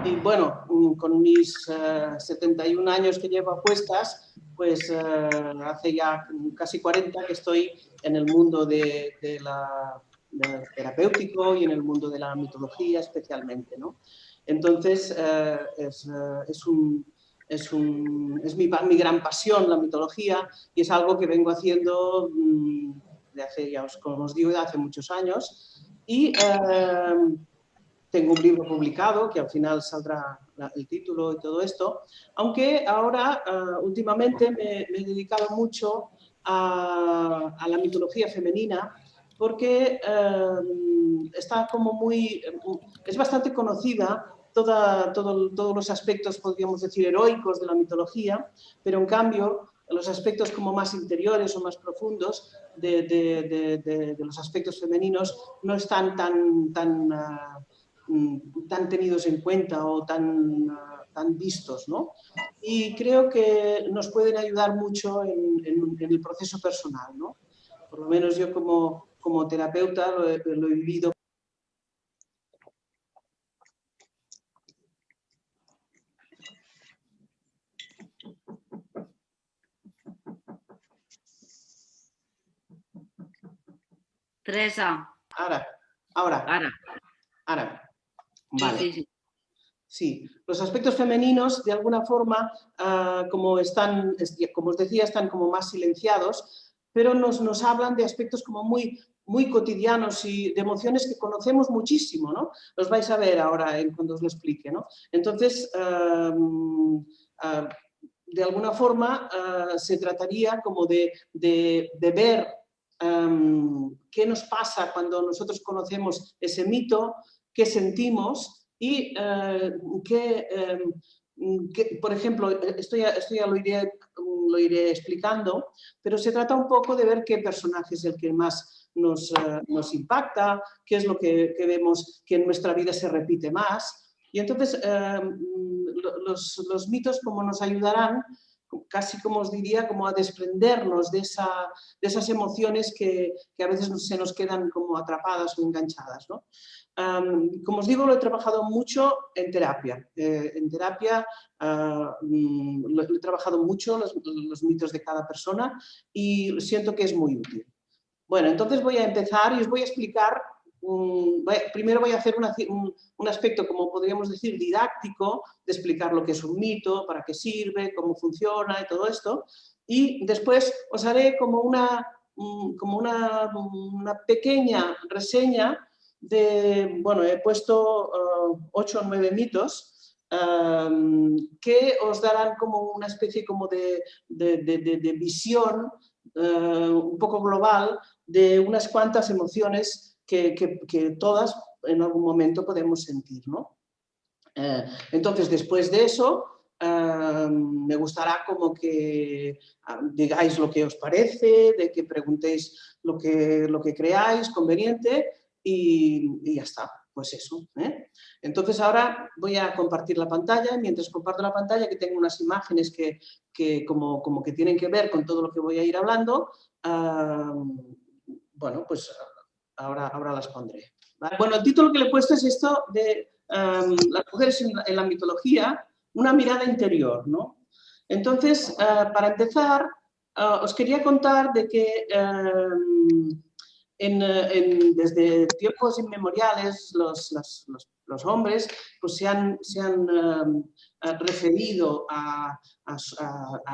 Y bueno, con mis 71 años que llevo a cuestas, pues hace ya casi 40 que estoy en el mundo del terapéutico y en el mundo de la mitología especialmente, ¿no? Entonces, es mi gran pasión la mitología y es algo que vengo haciendo de hace, ya como os digo, de hace muchos años. Y tengo un libro publicado que al final saldrá el título y todo esto, aunque ahora últimamente me he dedicado mucho a la mitología femenina porque está como es bastante conocida todos los aspectos, podríamos decir, heroicos de la mitología, pero en cambio los aspectos como más interiores o más profundos de los aspectos femeninos no están tan tenidos en cuenta o tan vistos, ¿no? Y creo que nos pueden ayudar mucho en el proceso personal, ¿no? Por lo menos yo como terapeuta lo he vivido. Teresa. Ahora. Vale. Sí. Sí, los aspectos femeninos, de alguna forma, como os decía, están como más silenciados, pero nos hablan de aspectos como muy cotidianos y de emociones que conocemos muchísimo, ¿no? Los vais a ver ahora cuando os lo explique, ¿no? Entonces, de alguna forma, se trataría como de ver qué nos pasa cuando nosotros conocemos ese mito, qué sentimos y por ejemplo, esto ya lo iré explicando, pero se trata un poco de ver qué personaje es el que más nos impacta, qué es lo que vemos que en nuestra vida se repite más. Y entonces los mitos como nos ayudarán, casi como os diría, como a desprendernos de esas emociones que a veces se nos quedan como atrapadas o enganchadas, ¿no? Como os digo, lo he trabajado mucho en terapia. Lo he trabajado mucho los mitos de cada persona y siento que es muy útil. Bueno, entonces voy a empezar y os voy a explicar. Primero voy a hacer un aspecto, como podríamos decir, didáctico, de explicar lo que es un mito, para qué sirve, cómo funciona y todo esto. Y después os haré como una pequeña reseña bueno, he puesto 8 o 9 mitos que os darán como una especie como de visión un poco global de unas cuantas emociones que todas en algún momento podemos sentir, ¿no? Entonces, después de eso, me gustará como que digáis lo que os parece, de que preguntéis lo que creáis conveniente y ya está, pues eso. Entonces ahora voy a compartir la pantalla. Mientras comparto la pantalla, que tengo unas imágenes que como que tienen que ver con todo lo que voy a ir hablando, bueno, pues ahora las pondré. ¿Vale? Bueno, el título que le he puesto es esto de las mujeres en la mitología, una mirada interior, ¿no? Entonces, para empezar, os quería contar de que desde tiempos inmemoriales los hombres pues se han referido a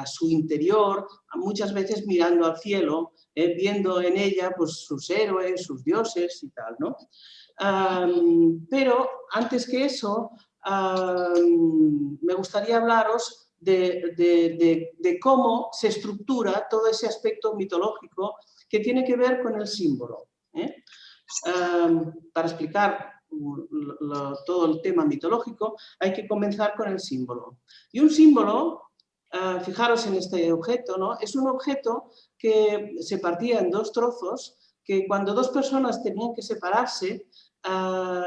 su interior, muchas veces mirando al cielo, viendo en ella pues, sus héroes, sus dioses y tal, ¿no? Pero antes que eso, me gustaría hablaros de cómo se estructura todo ese aspecto mitológico que tiene que ver con el símbolo. Para explicar todo el tema mitológico hay que comenzar con el símbolo. Y un símbolo, fijaros en este objeto, ¿no? Es un objeto que se partía en dos trozos, que cuando dos personas tenían que separarse,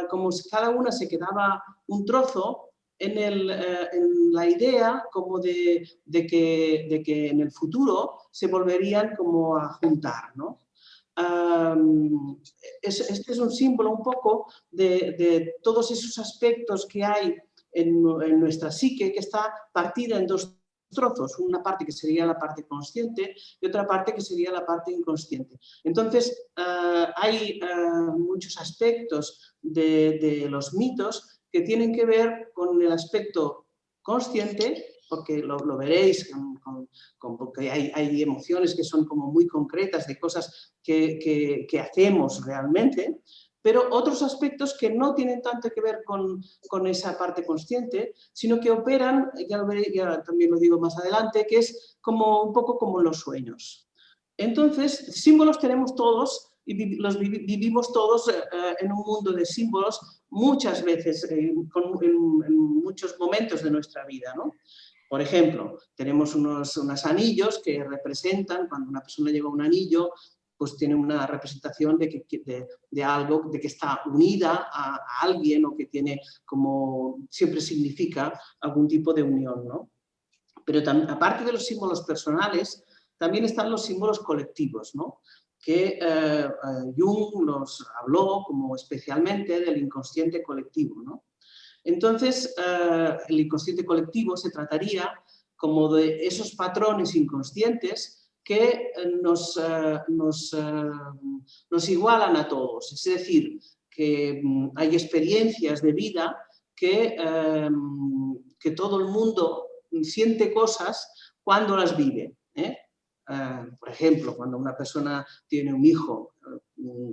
como si cada una se quedaba un trozo, en la idea como de que en el futuro se volverían como a juntar, ¿no? Este es un símbolo un poco de todos esos aspectos que hay en nuestra psique que está partida en dos trozos, una parte que sería la parte consciente y otra parte que sería la parte inconsciente. Entonces, hay muchos aspectos de los mitos que tienen que ver con el aspecto consciente, porque lo veréis, porque hay emociones que son como muy concretas de cosas que hacemos realmente, pero otros aspectos que no tienen tanto que ver con esa parte consciente, sino que operan, ya lo veréis, ya también lo digo más adelante, que es como un poco como los sueños. Entonces, símbolos tenemos todos y los vivimos todos en un mundo de símbolos muchas veces, en muchos momentos de nuestra vida, ¿no? Por ejemplo, tenemos unos anillos que representan, cuando una persona lleva un anillo, pues tiene una representación de algo, de que está unida a alguien o que tiene como, siempre significa algún tipo de unión, ¿no? Pero aparte de los símbolos personales, también están los símbolos colectivos, ¿no? Que Jung nos habló como especialmente del inconsciente colectivo, ¿no? Entonces, el inconsciente colectivo se trataría como de esos patrones inconscientes que nos igualan a todos. Es decir, que hay experiencias de vida que todo el mundo siente cosas cuando las vive, ¿eh? Por ejemplo, cuando una persona tiene un hijo,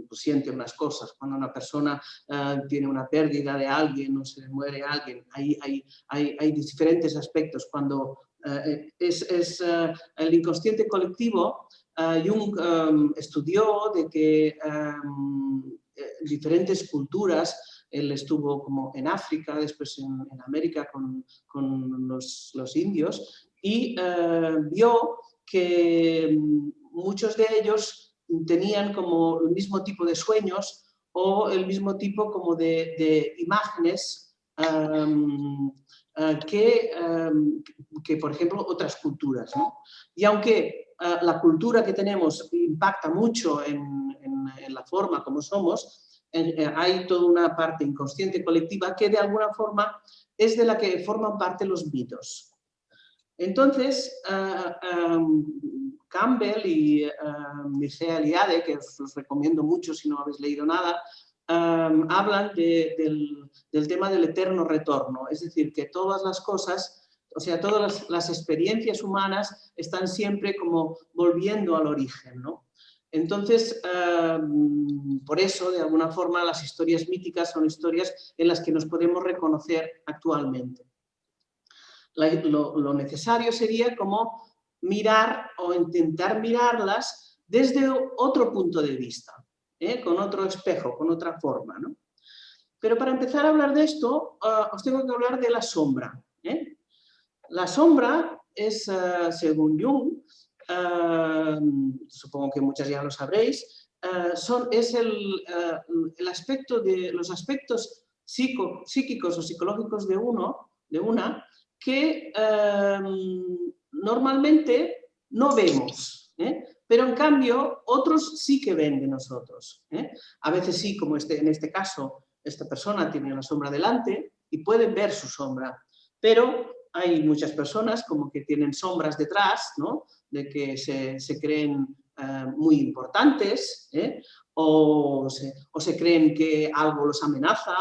pues siente unas cosas. Cuando una persona tiene una pérdida de alguien o se muere alguien, hay diferentes aspectos. Cuando el inconsciente colectivo, Jung estudió de que diferentes culturas, él estuvo como en África, después en América con los indios, y vio que muchos de ellos tenían como el mismo tipo de sueños o el mismo tipo como de imágenes que, por ejemplo, otras culturas, ¿no? Y aunque la cultura que tenemos impacta mucho en la forma como somos, hay toda una parte inconsciente colectiva que de alguna forma es de la que forman parte los mitos. Entonces, Campbell y Mircea Eliade, que os recomiendo mucho si no habéis leído nada, hablan del tema del eterno retorno, es decir, que todas las cosas, o sea, todas las experiencias humanas están siempre como volviendo al origen, ¿no? Entonces, por eso, de alguna forma, las historias míticas son historias en las que nos podemos reconocer actualmente. Lo necesario sería como mirar o intentar mirarlas desde otro punto de vista, con otro espejo, con otra forma, ¿no? Pero para empezar a hablar de esto, os tengo que hablar de la sombra. La sombra es, según Jung, supongo que muchas ya lo sabréis, es el aspecto de los aspectos psíquicos o psicológicos de una, que normalmente no vemos, pero en cambio otros sí que ven de nosotros. A veces sí, como en este caso, esta persona tiene la sombra delante y pueden ver su sombra, pero hay muchas personas como que tienen sombras detrás, ¿no? De que se creen muy importantes, o se creen que algo los amenaza.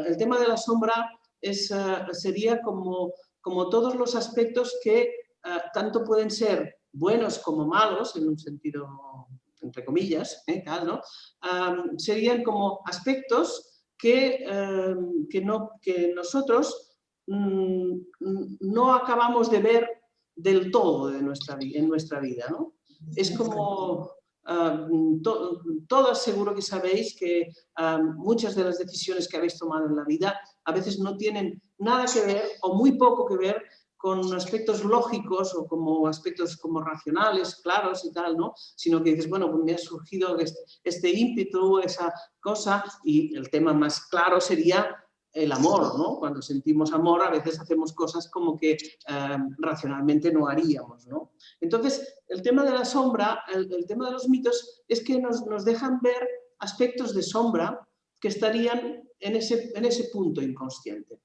El tema de la sombra sería como todos los aspectos que tanto pueden ser buenos como malos, en un sentido, entre comillas, tal, ¿no? Serían como aspectos que nosotros no acabamos de ver del todo en nuestra vida, ¿no? Es como todas seguro que sabéis que muchas de las decisiones que habéis tomado en la vida a veces no tienen nada que ver o muy poco que ver con aspectos lógicos o como aspectos como racionales, claros y tal, ¿no? Sino que dices, bueno, pues me ha surgido este ímpetu, esa cosa, y el tema más claro sería el amor, ¿no? Cuando sentimos amor a veces hacemos cosas como que racionalmente no haríamos, ¿no? Entonces, el tema de la sombra, el tema de los mitos es que nos dejan ver aspectos de sombra que estarían en ese punto inconsciente.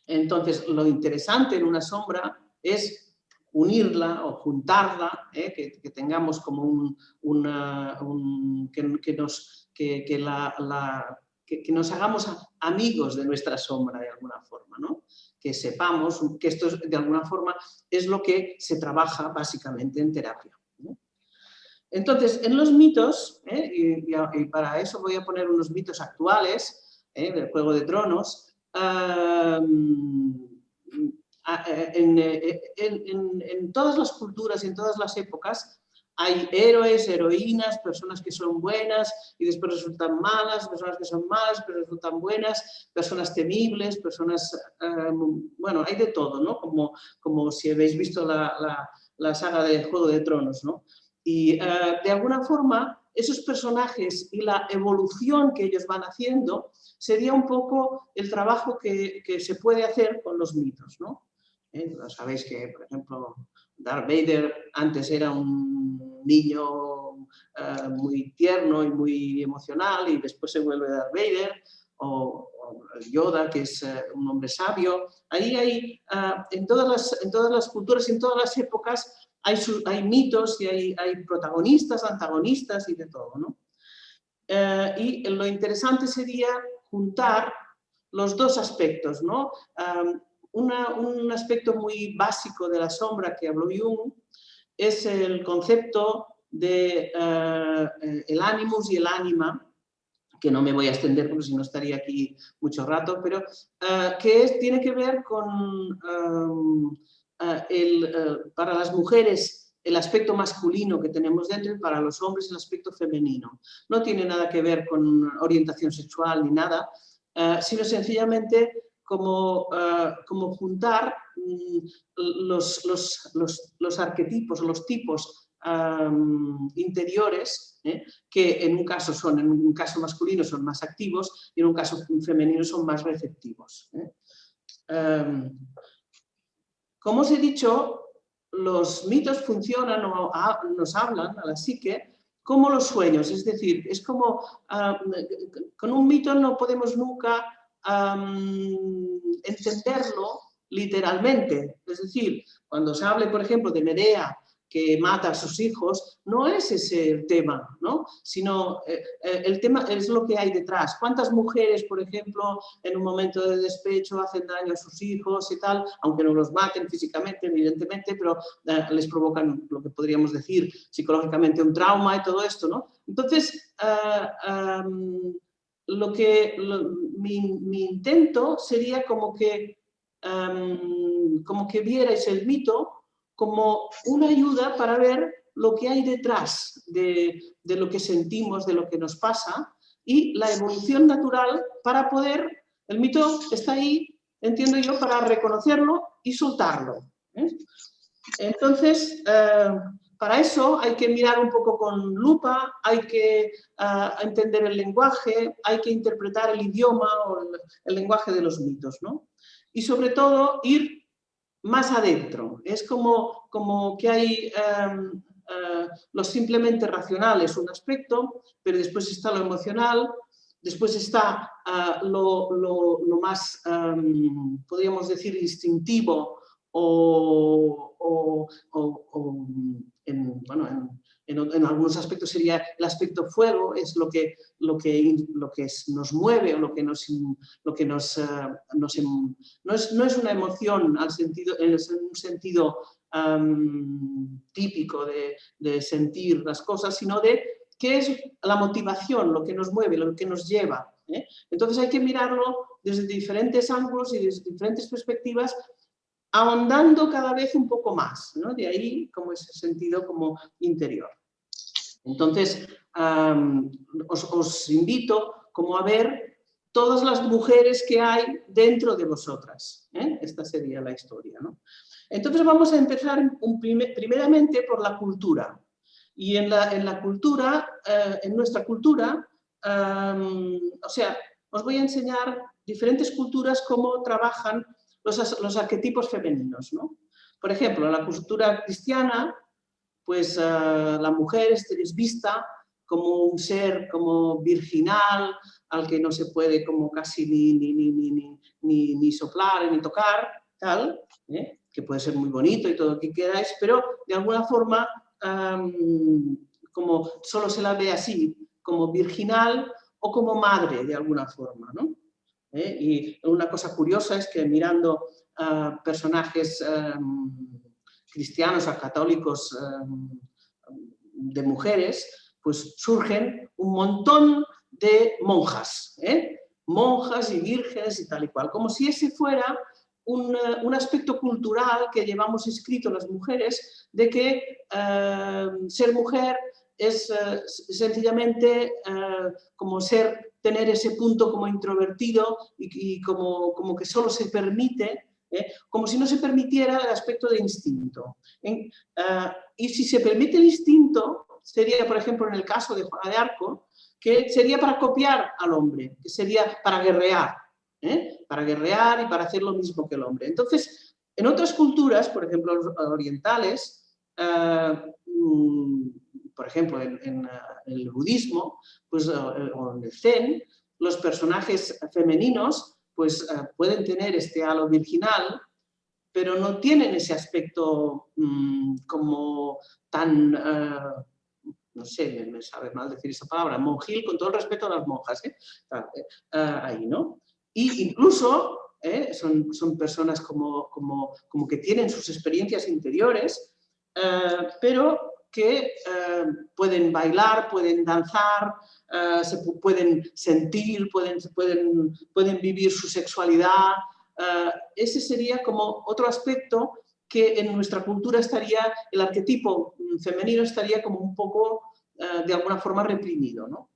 Entonces, lo interesante en una sombra es unirla o juntarla, que tengamos como que nos hagamos amigos de nuestra sombra de alguna forma, ¿no? Que sepamos que esto de alguna forma es lo que se trabaja básicamente en terapia, ¿no? Entonces, en los mitos, y para eso voy a poner unos mitos actuales del Juego de Tronos, en todas las culturas y en todas las épocas hay héroes, heroínas, personas que son buenas y después resultan malas, personas que son malas pero resultan buenas, personas temibles, personas... bueno, hay de todo, ¿no? Como si habéis visto la saga de Juego de Tronos, ¿no? Y de alguna forma esos personajes y la evolución que ellos van haciendo sería un poco el trabajo que se puede hacer con los mitos, ¿no? Sabéis que, por ejemplo, Darth Vader antes era un niño muy tierno y muy emocional y después se vuelve Darth Vader, o Yoda, que es un hombre sabio. Ahí hay, en todas las culturas y en todas las épocas hay mitos y hay protagonistas, antagonistas y de todo, ¿no? Y lo interesante sería juntar los dos aspectos, ¿no? Un aspecto muy básico de la sombra que habló Jung es el concepto de el animus y el ánima, que no me voy a extender porque si no estaría aquí mucho rato, pero tiene que ver con para las mujeres el aspecto masculino que tenemos dentro y para los hombres el aspecto femenino. No tiene nada que ver con orientación sexual ni nada, sino sencillamente como juntar los arquetipos, los tipos interiores, que en un caso masculino son más activos y en un caso femenino son más receptivos. Como os he dicho, los mitos funcionan o nos hablan a la psique como los sueños, es decir, es como con un mito no podemos nunca entenderlo literalmente, es decir, cuando se hable, por ejemplo, de Medea que mata a sus hijos, no es ese el tema, ¿no? Sino el tema es lo que hay detrás. ¿Cuántas mujeres, por ejemplo, en un momento de despecho hacen daño a sus hijos y tal, aunque no los maten físicamente, evidentemente, pero les provocan lo que podríamos decir psicológicamente un trauma y todo esto, ¿no? Entonces, mi intento sería como que vierais el mito como una ayuda para ver lo que hay detrás de lo que sentimos, de lo que nos pasa y la evolución natural para poder, el mito está ahí, entiendo yo, para reconocerlo y soltarlo. Entonces, para eso hay que mirar un poco con lupa, hay que entender el lenguaje, hay que interpretar el idioma o el lenguaje de los mitos, ¿no? Y sobre todo ir más adentro. Es como que hay lo simplemente racional es un aspecto, pero después está lo emocional, después está lo más, podríamos decir, instintivo en algunos aspectos sería el aspecto fuego, es lo que nos mueve o lo que no es una emoción en un sentido típico de sentir las cosas, sino de qué es la motivación, lo que nos mueve, lo que nos lleva. Entonces hay que mirarlo desde diferentes ángulos y desde diferentes perspectivas, ahondando cada vez un poco más, ¿no? De ahí como ese sentido como interior. Entonces, os invito como a ver todas las mujeres que hay dentro de vosotras. Esta sería la historia, ¿no? Entonces vamos a empezar primeramente por la cultura. Y en la cultura, en nuestra cultura, o sea, os voy a enseñar diferentes culturas cómo trabajan los arquetipos femeninos, ¿no? Por ejemplo, en la cultura cristiana, pues la mujer es vista como un ser como virginal, al que no se puede como casi ni soplar ni tocar, tal, que puede ser muy bonito y todo lo que queráis, pero de alguna forma como solo se la ve así, como virginal o como madre de alguna forma, ¿no? Y una cosa curiosa es que mirando personajes cristianos o católicos de mujeres, pues surgen un montón de monjas, monjas y vírgenes y tal y cual, como si ese fuera un aspecto cultural que llevamos escrito las mujeres de que ser mujer es sencillamente como tener ese punto como introvertido y como que solo se permite, como si no se permitiera el aspecto de instinto. Y si se permite el instinto, sería, por ejemplo, en el caso de Juana de Arco, que sería para copiar al hombre, que sería para guerrear y para hacer lo mismo que el hombre. Entonces, en otras culturas, por ejemplo, orientales, por ejemplo, en el budismo, pues, o en el zen, los personajes femeninos pues, pueden tener este halo virginal, pero no tienen ese aspecto como tan, no sé, me sabe mal decir esa palabra, monjil, con todo el respeto a las monjas, ahí, ¿no? Y incluso son personas como que tienen sus experiencias interiores, pero que pueden bailar, pueden danzar, pueden sentir, pueden vivir su sexualidad. Ese sería como otro aspecto que en nuestra cultura estaría, el arquetipo femenino estaría como un poco, de alguna forma, reprimido, ¿no?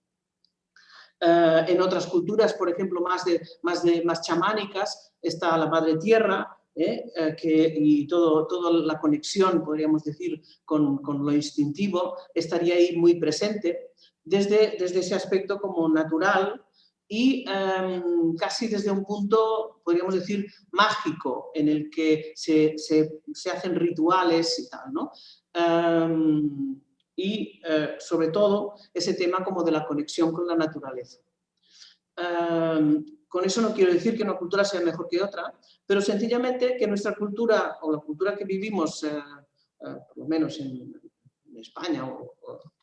En otras culturas, por ejemplo, más chamánicas, está la madre tierra, y toda la conexión, podríamos decir, con lo instintivo, estaría ahí muy presente, desde ese aspecto como natural y casi desde un punto, podríamos decir, mágico, en el que se hacen rituales y tal, ¿no? Y sobre todo ese tema como de la conexión con la naturaleza. Con eso no quiero decir que una cultura sea mejor que otra, pero sencillamente que nuestra cultura o la cultura que vivimos, por lo menos en España o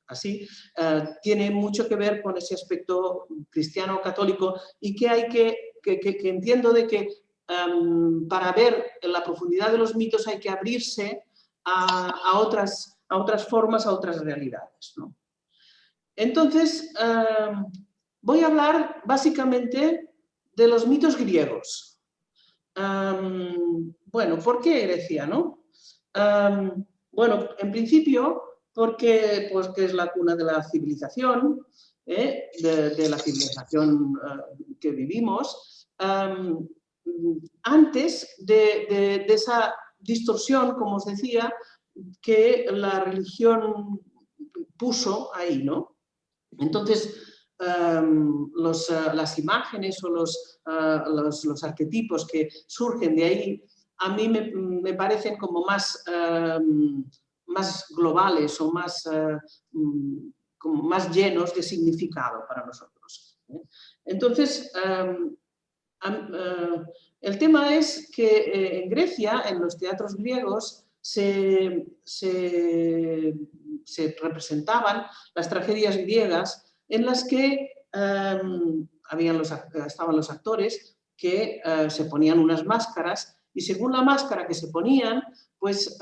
así, tiene mucho que ver con ese aspecto cristiano católico y que hay que entiendo de que para ver la profundidad de los mitos hay que abrirse a otras formas, a otras realidades, ¿no? Entonces, voy a hablar básicamente de los mitos griegos. Bueno, ¿por qué Grecia, no? Bueno, en principio, porque es la cuna de la civilización, de la civilización que vivimos. Antes de esa distorsión, como os decía, que la religión puso ahí, ¿no? Entonces, las imágenes o los arquetipos que surgen de ahí, a mí me parecen como más globales o como más llenos de significado para nosotros. Entonces, el tema es que en Grecia, en los teatros griegos, se representaban las tragedias griegas en las que estaban los actores que se ponían unas máscaras y según la máscara que se ponían, pues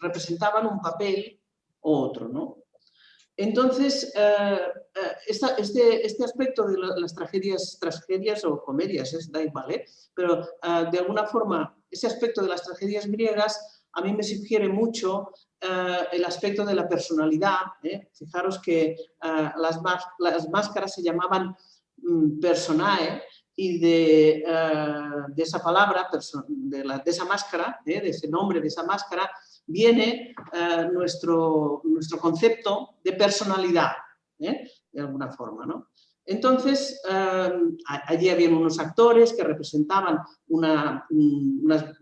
representaban un papel u otro, ¿no? Entonces, este aspecto de las tragedias o comedias, da igual, pero de alguna forma ese aspecto de las tragedias griegas a mí me sugiere mucho el aspecto de la personalidad. Fijaros que las máscaras se llamaban personae y de esa palabra, de esa máscara, de ese nombre de esa máscara, viene nuestro concepto de personalidad, de alguna forma, ¿no? Entonces, allí habían unos actores que representaban unos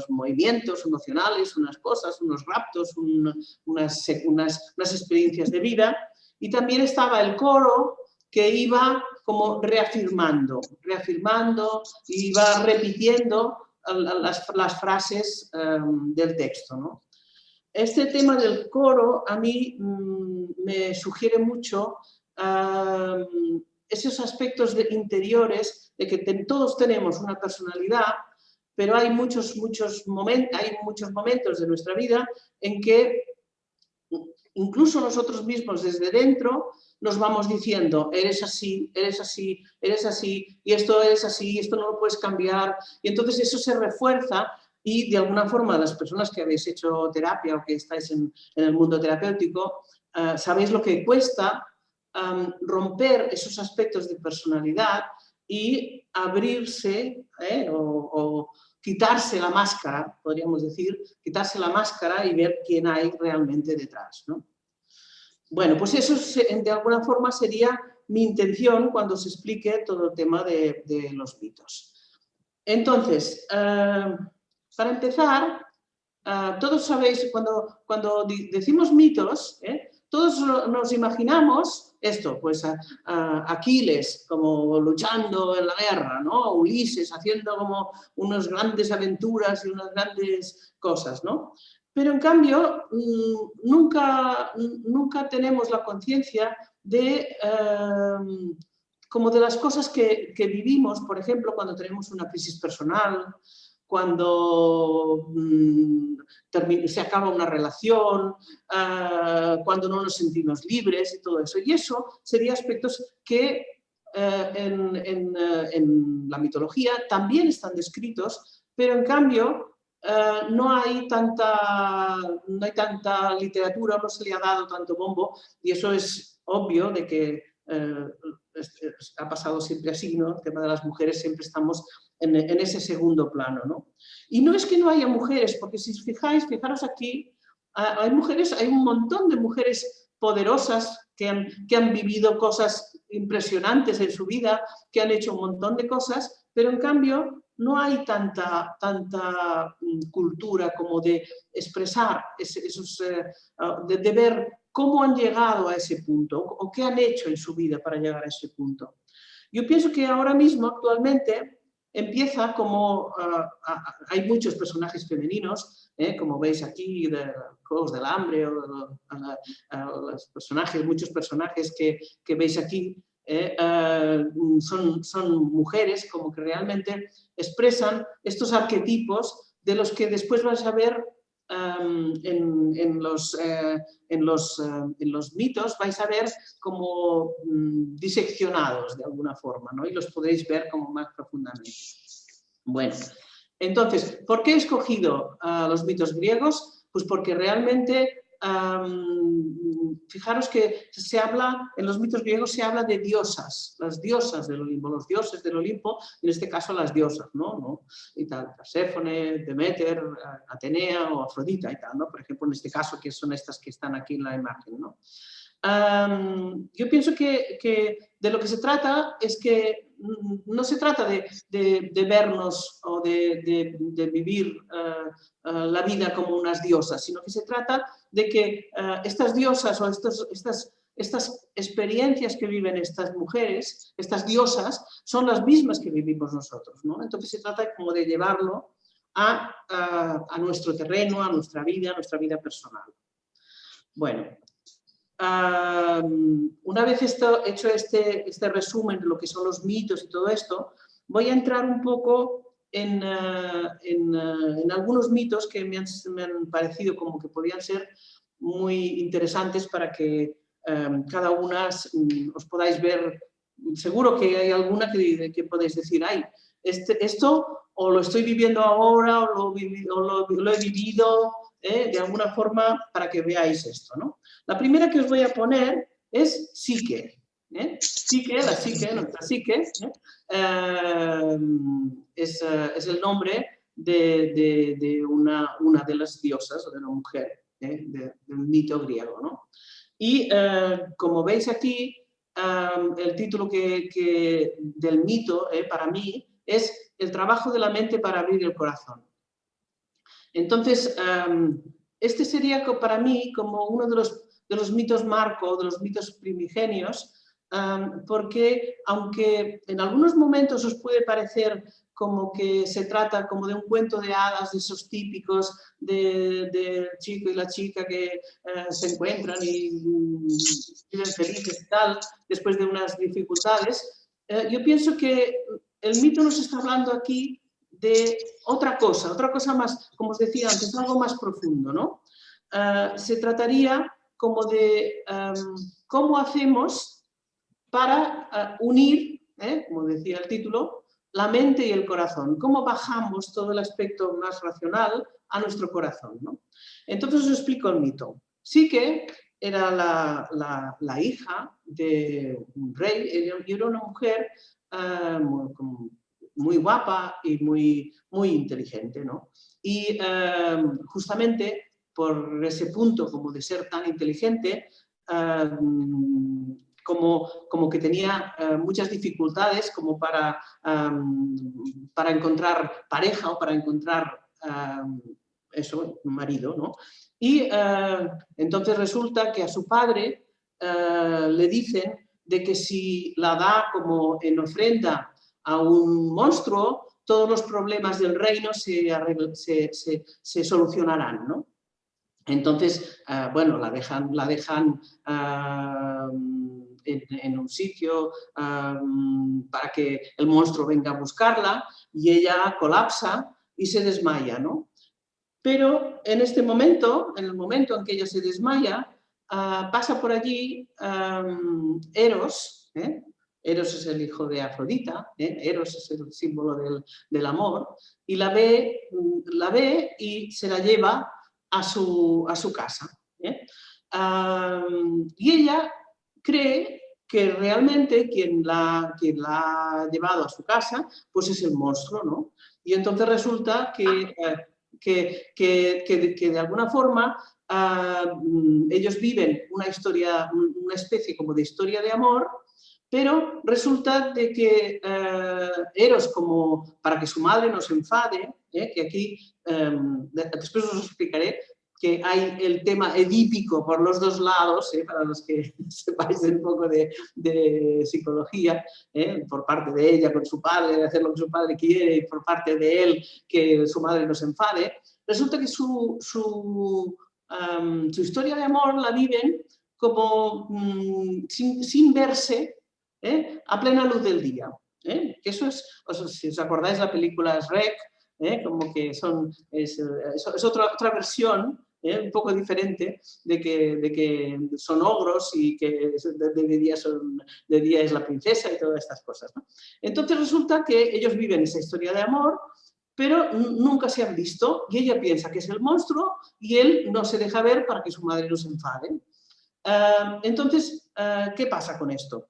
movimientos emocionales, unas cosas, unos raptos, unas experiencias de vida, Y también estaba el coro que iba como reafirmando, iba repitiendo las frases del texto, ¿no? Este tema del coro a mí me sugiere mucho esos aspectos interiores de que todos tenemos una personalidad, pero hay muchos momentos de nuestra vida en que incluso nosotros mismos desde dentro nos vamos diciendo, eres así, eres así, eres así, y esto es así, esto no lo puedes cambiar. Y entonces eso se refuerza y de alguna forma las personas que habéis hecho terapia o que estáis en el mundo terapéutico, sabéis lo que cuesta romper esos aspectos de personalidad y abrirse o quitarse la máscara, podríamos decir, quitarse la máscara y ver quién hay realmente detrás, ¿no? Bueno, pues eso de alguna forma sería mi intención cuando se explique todo el tema de los mitos. Entonces, para empezar, todos sabéis, cuando decimos mitos, todos nos imaginamos esto, pues a Aquiles como luchando en la guerra, ¿no? Ulises haciendo como unas grandes aventuras y unas grandes cosas, ¿no? Pero en cambio nunca tenemos la conciencia de como de las cosas que vivimos, por ejemplo, cuando tenemos una crisis personal, cuando se acaba una relación, cuando no nos sentimos libres y todo eso. Y eso serían aspectos que en la mitología también están descritos, pero en cambio no hay tanta literatura, no se le ha dado tanto bombo, y eso es obvio de que ha pasado siempre así, ¿no? El tema de las mujeres siempre estamos en ese segundo plano, ¿no? Y no es que no haya mujeres, porque si os fijaros aquí, hay mujeres, hay un montón de mujeres poderosas que han vivido cosas impresionantes en su vida, que han hecho un montón de cosas, pero en cambio no hay tanta cultura como de expresar de ver cómo han llegado a ese punto o qué han hecho en su vida para llegar a ese punto. Yo pienso que ahora mismo, actualmente, empieza como hay muchos personajes femeninos, como veis aquí, de Juegos del Hambre, o muchos personajes que veis aquí, son mujeres como que realmente expresan estos arquetipos de los que después vais a ver en los mitos, vais a ver como diseccionados de alguna forma, ¿no? Y los podéis ver como más profundamente. Bueno, entonces, ¿por qué he escogido los mitos griegos? Pues porque realmente fijaros que en los mitos griegos se habla de diosas, las diosas del Olimpo, los dioses del Olimpo, en este caso las diosas, ¿no? Y tal, Perséfone, Deméter, Atenea o Afrodita y tal, ¿no? Por ejemplo, en este caso, que son estas que están aquí en la imagen, ¿no? Yo pienso que de lo que se trata es que no se trata de vernos o de vivir la vida como unas diosas, sino que se trata de que estas diosas o estas experiencias que viven estas mujeres, estas diosas, son las mismas que vivimos nosotros, ¿no? Entonces se trata como de llevarlo a nuestro terreno, a nuestra vida personal. Bueno, una vez hecho este resumen de lo que son los mitos y todo esto, voy a entrar un poco en algunos mitos que me han parecido como que podían ser muy interesantes para que cada una os podáis ver. Seguro que hay alguna que podéis decir, ay, esto o lo estoy viviendo ahora o lo he vivido, de alguna forma, para que veáis esto, ¿no? La primera que os voy a poner es Psique. Psique, la Psique, nuestra Psique, es el nombre de una de las diosas, o de una mujer, del mito griego, ¿no? Y como veis aquí, el título del mito, para mí, es El trabajo de la mente para abrir el corazón. Entonces, este sería para mí como uno de de los mitos marco, de los mitos primigenios, porque aunque en algunos momentos os puede parecer como que se trata como de un cuento de hadas, de esos típicos del chico y la chica que se encuentran y viven felices y tal, después de unas dificultades, yo pienso que el mito nos está hablando aquí de otra cosa más, como os decía antes, algo más profundo, ¿no? Se trataría como de cómo hacemos para unir, como decía el título, la mente y el corazón. Cómo bajamos todo el aspecto más racional a nuestro corazón, ¿no? Entonces os explico el mito. Psique era la hija de un rey y era una mujer muy guapa y muy inteligente, ¿no? Y justamente por ese punto como de ser tan inteligente, como que tenía muchas dificultades como para encontrar pareja o para encontrar eso, marido, ¿no? Y entonces resulta que a su padre le dicen de que si la da como en ofrenda a un monstruo, todos los problemas del reino se solucionarán, ¿no? Entonces, bueno, la dejan en un sitio para que el monstruo venga a buscarla y ella colapsa y se desmaya, ¿no? Pero en este momento, en el momento en que ella se desmaya, pasa por allí Eros, Eros es el hijo de Afrodita, Eros es el símbolo del amor, y la ve y se la lleva a su casa. Y ella cree que realmente quien la ha llevado a su casa pues es el monstruo, ¿no? Y entonces resulta que de alguna forma ellos viven una especie como de historia de amor, pero resulta de que Eros, como para que su madre no se enfade, que aquí después os explicaré que hay el tema edípico por los dos lados, para los que sepáis un poco de psicología, por parte de ella con su padre, de hacer lo que su padre quiere, y por parte de él, que su madre no se enfade. Resulta que su historia de amor la viven como sin verse a plena luz del día. Eso es, si os acordáis, la película Shrek, como que es otra versión un poco diferente de que son ogros y que de día es la princesa y todas estas cosas, ¿no? Entonces resulta que ellos viven esa historia de amor, pero nunca se han visto y ella piensa que es el monstruo y él no se deja ver para que su madre no se enfade. Entonces, ¿qué pasa con esto?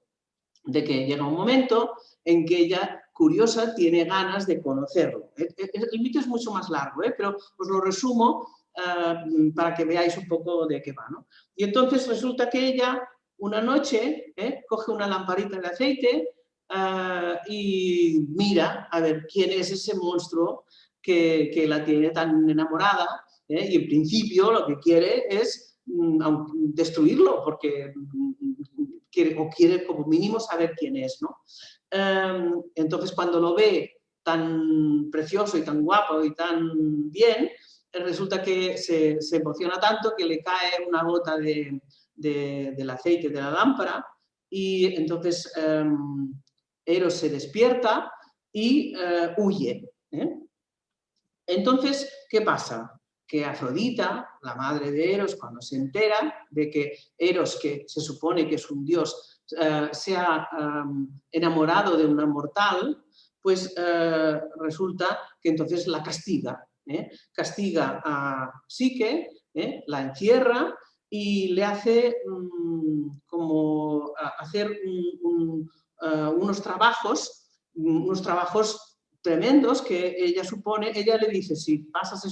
De que llega un momento en que ella, curiosa, tiene ganas de conocerlo. El mito es mucho más largo, pero os lo resumo para que veáis un poco de qué va, ¿no? Y entonces resulta que ella, una noche, coge una lamparita de aceite y mira a ver quién es ese monstruo que la tiene tan enamorada, y en principio lo que quiere es destruirlo, porque quiere como mínimo saber quién es, ¿no? Entonces cuando lo ve tan precioso y tan guapo y tan bien, resulta que se emociona tanto que le cae una gota del aceite de la lámpara y entonces Eros se despierta y huye. Entonces, ¿qué pasa? Que Afrodita, la madre de Eros, cuando se entera de que Eros, que se supone que es un dios, se ha enamorado de una mortal, pues resulta que entonces la castiga. Castiga a Psique, la encierra y le hace como hacer unos trabajos tremendos que ella le dice, si pasas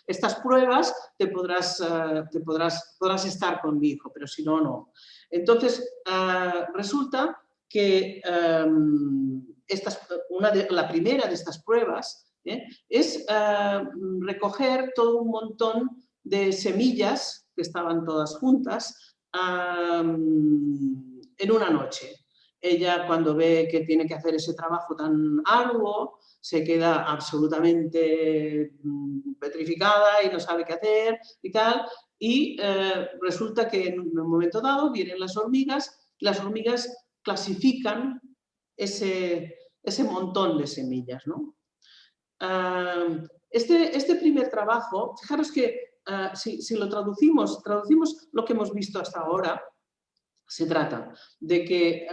estas pruebas podrás estar con mi hijo, pero si no, no. Entonces, resulta que la primera de estas pruebas es recoger todo un montón de semillas que estaban todas juntas en una noche. Ella, cuando ve que tiene que hacer ese trabajo tan arduo, se queda absolutamente petrificada y no sabe qué hacer y tal. Y resulta que en un momento dado vienen las hormigas clasifican ese montón de semillas, ¿no? Este primer trabajo, fijaros que si lo traducimos lo que hemos visto hasta ahora. Se trata de que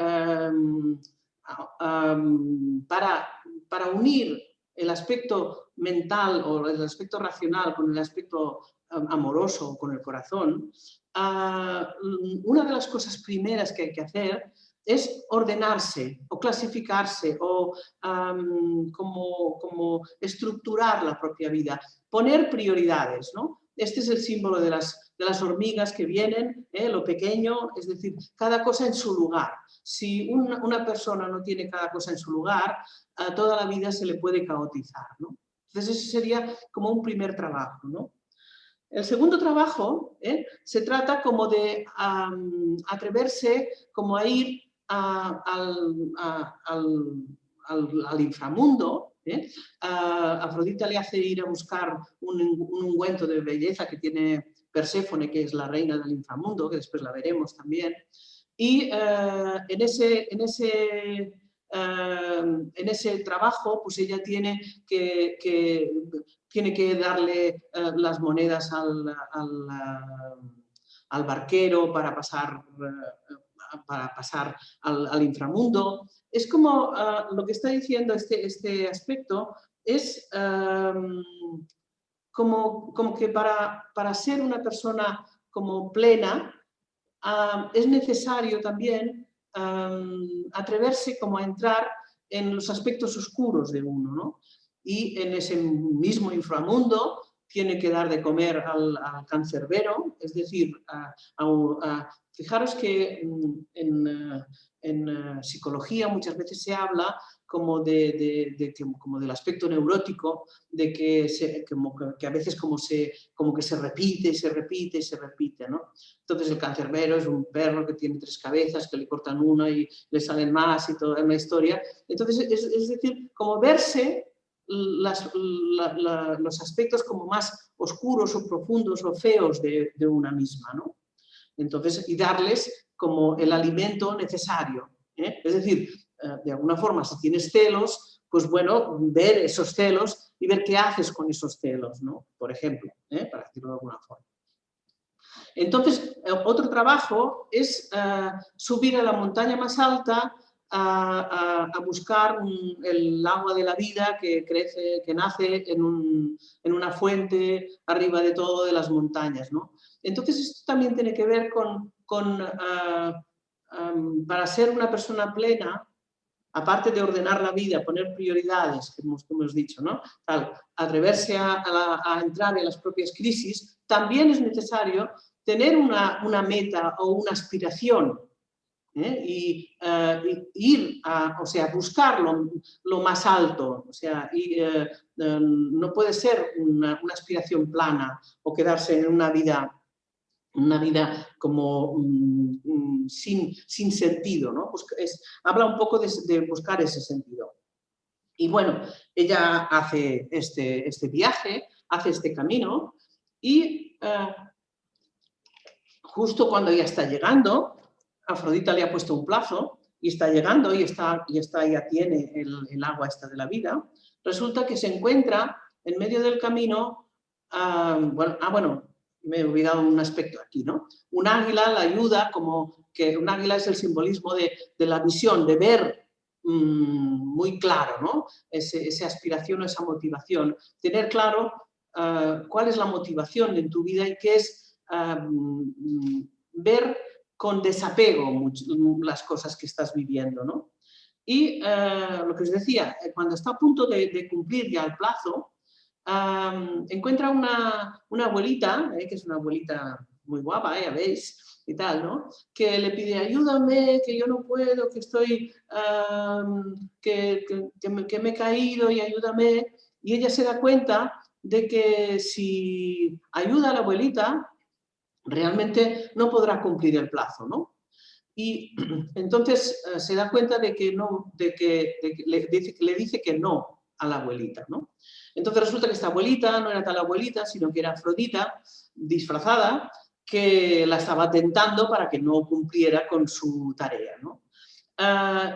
para unir el aspecto mental o el aspecto racional con el aspecto amoroso, con el corazón, una de las cosas primeras que hay que hacer es ordenarse o clasificarse o como estructurar la propia vida, poner prioridades, ¿no? Este es el símbolo de las hormigas que vienen, lo pequeño, es decir, cada cosa en su lugar. Si una persona no tiene cada cosa en su lugar, a toda la vida se le puede caotizar, ¿no? Entonces ese sería como un primer trabajo, ¿no? El segundo trabajo se trata como de atreverse como a ir al inframundo. Afrodita le hace ir a buscar un ungüento de belleza que tiene Perséfone, que es la reina del inframundo, que después la veremos también. Y en ese trabajo, pues ella tiene que darle las monedas al barquero para pasar al inframundo. Es como lo que está diciendo este aspecto es como que para ser una persona como plena es necesario también atreverse como a entrar en los aspectos oscuros de uno, ¿no? Y en ese mismo inframundo tiene que dar de comer al cancerbero, es decir, fijaros que en psicología muchas veces se habla como del aspecto neurótico, de que a veces como que se repite y se repite y se repite, ¿no? Entonces el cancerbero es un perro que tiene 3 cabezas, que le cortan una y le salen más y toda una historia. Entonces es decir, como verse los aspectos como más oscuros o profundos o feos de una misma, ¿no? Entonces, y darles como el alimento necesario. Es decir, de alguna forma, si tienes celos, pues bueno, ver esos celos y ver qué haces con esos celos, ¿no? Por ejemplo, para decirlo de alguna forma. Entonces, otro trabajo es subir a la montaña más alta a buscar el agua de la vida que nace en una fuente arriba de todo de las montañas, ¿no? Entonces, esto también tiene que ver para ser una persona plena, aparte de ordenar la vida, poner prioridades, como hemos dicho, ¿no? Atreverse a entrar en las propias crisis, también es necesario tener una meta o una aspiración y ir buscar lo más alto. O sea, no puede ser una aspiración plana o quedarse en una vida como sin sentido, ¿no? Pues habla un poco de buscar ese sentido. Y bueno, ella hace este viaje, hace este camino y justo cuando ya está llegando, Afrodita le ha puesto un plazo y está llegando y ya tiene el agua esta de la vida, resulta que se encuentra en medio del camino, me he olvidado un aspecto aquí, ¿no? Un águila la ayuda, como que un águila es el simbolismo de la visión, de ver muy claro, ¿no? Esa aspiración o esa motivación. Tener claro cuál es la motivación en tu vida y qué es ver con desapego las cosas que estás viviendo, ¿no? Y lo que os decía, cuando está a punto de cumplir ya el plazo, encuentra una abuelita, que es una abuelita muy guapa, ya veis, y tal, ¿no? Que le pide, ayúdame, que yo no puedo, que estoy, que me he caído y ayúdame. Y ella se da cuenta de que si ayuda a la abuelita, realmente no podrá cumplir el plazo, ¿no? Y entonces se da cuenta de que, le dice que no a la abuelita, ¿no? Entonces resulta que esta abuelita no era tal abuelita, sino que era Afrodita, disfrazada, que la estaba tentando para que no cumpliera con su tarea, ¿no?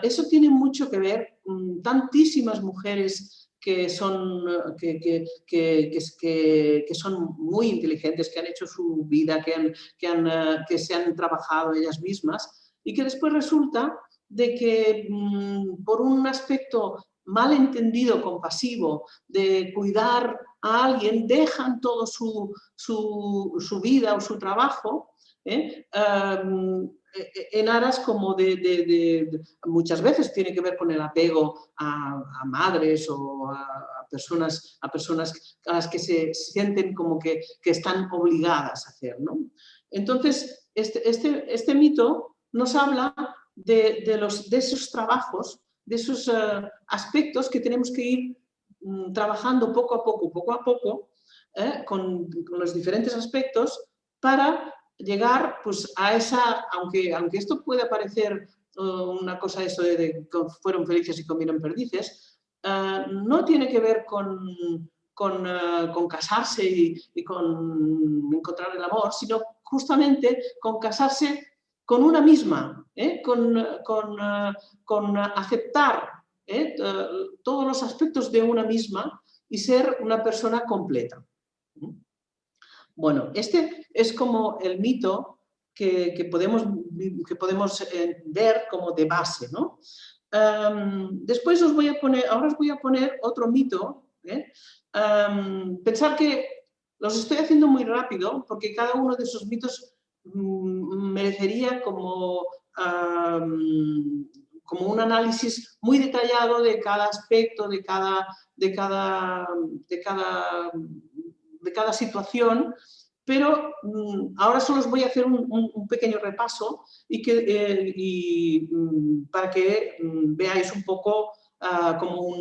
Eso tiene mucho que ver con tantísimas mujeres que son, que son muy inteligentes, que han hecho su vida, que se han trabajado ellas mismas y que después resulta de que por un aspecto mal entendido, compasivo, de cuidar a alguien, dejan todo su vida o su trabajo, en aras como muchas veces tiene que ver con el apego a madres o a personas a las que se sienten como que están obligadas a hacer, ¿no? Entonces, este mito nos habla de esos trabajos, de esos aspectos que tenemos que ir trabajando poco a poco, con los diferentes aspectos para llegar pues, a esa, aunque esto pueda parecer una cosa eso de que fueron felices y comieron perdices, no tiene que ver con casarse y con encontrar el amor, sino justamente con casarse con una misma, con aceptar todos los aspectos de una misma y ser una persona completa. Bueno, este es como el mito que podemos ver como de base, ¿no? Después ahora os voy a poner otro mito. Pensar que los estoy haciendo muy rápido porque cada uno de esos mitos merecería como un análisis muy detallado de cada aspecto, de cada situación, pero ahora solo os voy a hacer un pequeño repaso para que veáis un poco como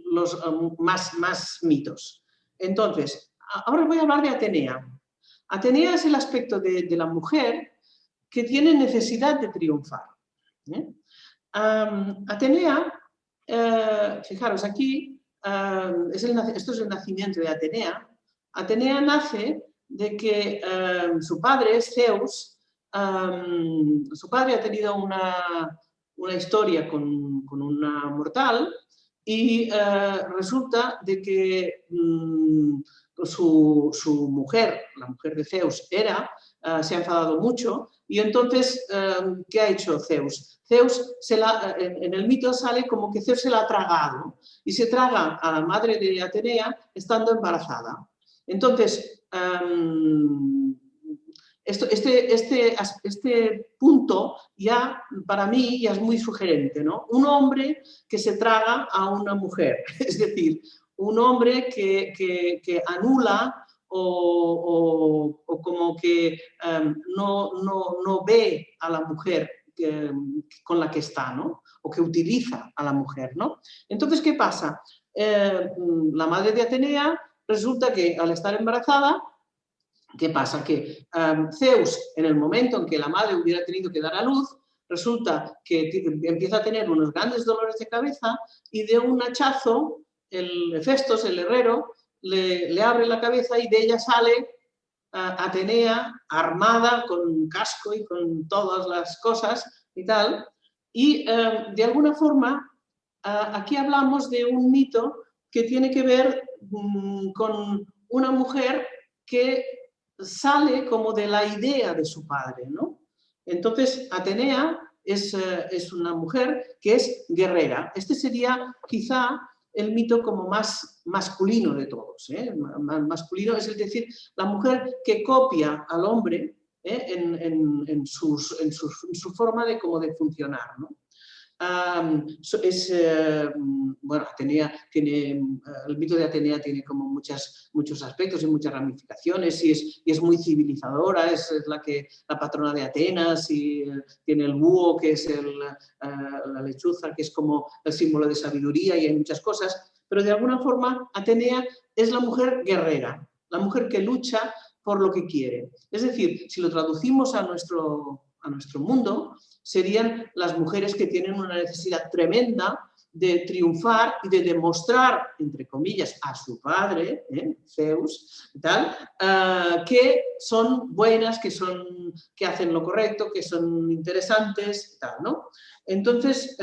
los más mitos. Entonces, ahora os voy a hablar de Atenea. Atenea es el aspecto de la mujer que tiene necesidad de triunfar. Atenea, fijaros aquí, esto es el nacimiento de Atenea. Atenea nace de que su padre es Zeus. Su padre ha tenido una historia con una mortal y resulta de que su mujer, la mujer de Zeus, se ha enfadado mucho y entonces, ¿qué ha hecho Zeus? Zeus, en el mito sale como que Zeus se la ha tragado y se traga a la madre de Atenea estando embarazada. Entonces, este punto ya para mí ya es muy sugerente, ¿no? Un hombre que se traga a una mujer, es decir, un hombre que anula o como que no ve a la mujer con la que está, ¿no? O que utiliza a la mujer, ¿no? Entonces, ¿qué pasa? La madre de Atenea resulta que al estar embarazada, ¿qué pasa? Que Zeus, en el momento en que la madre hubiera tenido que dar a luz, resulta que empieza a tener unos grandes dolores de cabeza y de un hachazo, el Hefestos, el herrero, le abre la cabeza y de ella sale Atenea armada con un casco y con todas las cosas y tal. Y de alguna forma, aquí hablamos de un mito que tiene que ver con una mujer que sale como de la idea de su padre, ¿no? Entonces, Atenea es una mujer que es guerrera. Este sería quizá el mito como más masculino de todos. Masculino es decir, la mujer que copia al hombre en su forma de funcionar, ¿no? Bueno, Atenea el mito de Atenea tiene como muchos aspectos y muchas ramificaciones y es muy civilizadora, es la patrona de Atenas y tiene el búho que es la lechuza que es como el símbolo de sabiduría y hay muchas cosas, pero de alguna forma Atenea es la mujer guerrera, la mujer que lucha por lo que quiere. Es decir, si lo traducimos a nuestro mundo, serían las mujeres que tienen una necesidad tremenda de triunfar y de demostrar, entre comillas, a su padre, Zeus, y tal, que son buenas, que hacen lo correcto, que son interesantes, tal, ¿no? Entonces,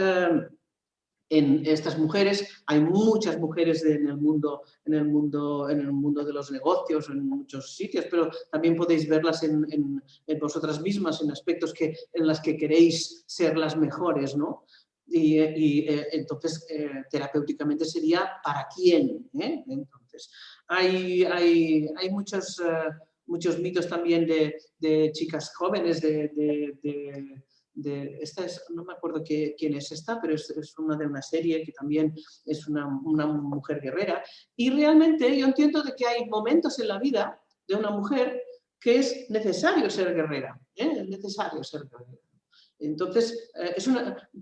en estas mujeres, hay muchas mujeres en el mundo de los negocios, en muchos sitios, pero también podéis verlas en vosotras mismas, en aspectos en los que queréis ser las mejores, ¿no? Entonces, terapéuticamente sería ¿para quién? Entonces, hay muchos mitos también de chicas jóvenes, no me acuerdo quién es esta, pero es una de una serie que también es una mujer guerrera. Y realmente yo entiendo de que hay momentos en la vida de una mujer que es necesario ser guerrera, es necesario ser guerrera. Entonces,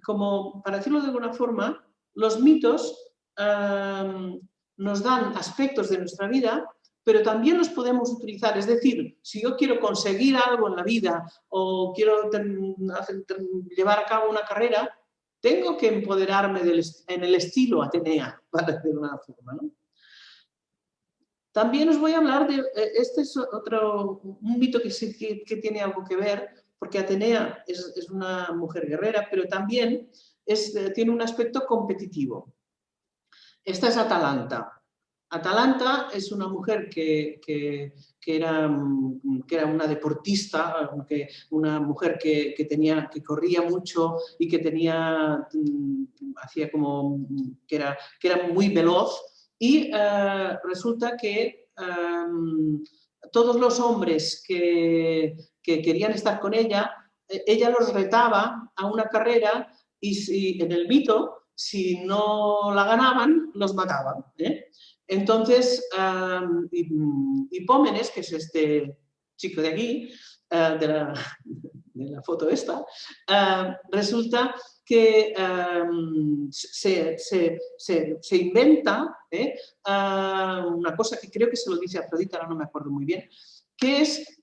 como para decirlo de alguna forma, los mitos nos dan aspectos de nuestra vida, pero también los podemos utilizar. Es decir, si yo quiero conseguir algo en la vida o quiero llevar a cabo una carrera, tengo que empoderarme en el estilo Atenea, para decirlo de una forma, ¿no? También os voy a hablar de, este es un mito que tiene algo que ver, porque Atenea es una mujer guerrera, pero también tiene un aspecto competitivo. Esta es Atalanta. Atalanta es una mujer que era una deportista, una mujer que corría mucho y que hacía como que era muy veloz, y resulta que todos los hombres que querían estar con ella, ella los retaba a una carrera y en el mito, si no la ganaban, los mataban, Entonces, Hipómenes, que es este chico de aquí, de la foto esta, resulta que se inventa una cosa que creo que se lo dice Afrodita, ahora no me acuerdo muy bien, que es,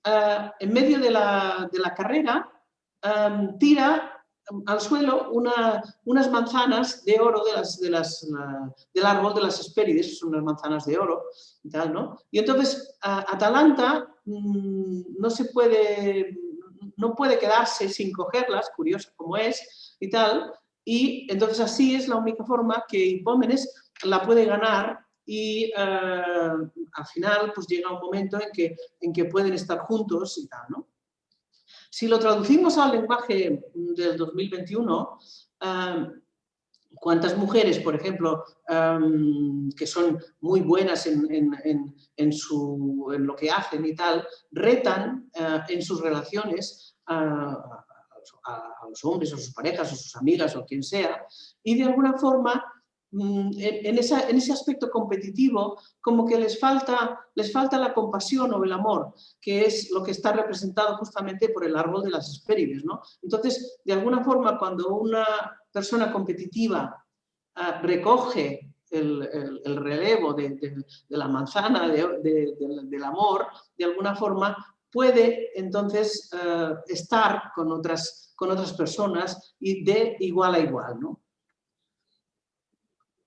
en medio de la carrera, tira al suelo unas manzanas de oro del árbol de las Hespérides, son unas manzanas de oro y tal, ¿no? Y entonces Atalanta no puede quedarse sin cogerlas, curiosa como es y tal, y entonces así es la única forma que Hipómenes la puede ganar y al final pues llega un momento en que pueden estar juntos y tal, ¿no? Si lo traducimos al lenguaje del 2021, ¿cuántas mujeres, por ejemplo, que son muy buenas en lo que hacen y tal, retan en sus relaciones a los hombres, a sus parejas, a sus amigas o quien sea, y de alguna forma en ese aspecto competitivo, como que les falta la compasión o el amor, que es lo que está representado justamente por el árbol de las Hespérides, ¿no? Entonces, de alguna forma, cuando una persona competitiva recoge el relevo de la manzana del amor, de alguna forma puede entonces estar con otras personas y de igual a igual, ¿no?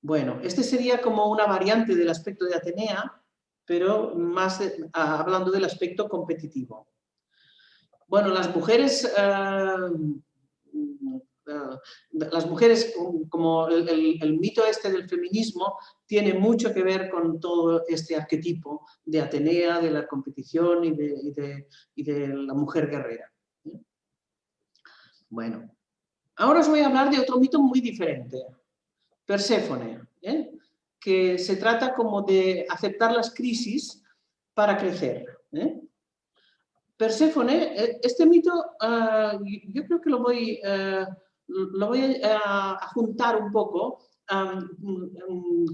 Bueno, este sería como una variante del aspecto de Atenea, pero más hablando del aspecto competitivo. Bueno, las mujeres, como el mito este del feminismo, tiene mucho que ver con todo este arquetipo de Atenea, de la competición y de la mujer guerrera. Bueno, ahora os voy a hablar de otro mito muy diferente. Perséfone, que se trata como de aceptar las crisis para crecer. Perséfone, este mito, yo creo que lo voy a juntar un poco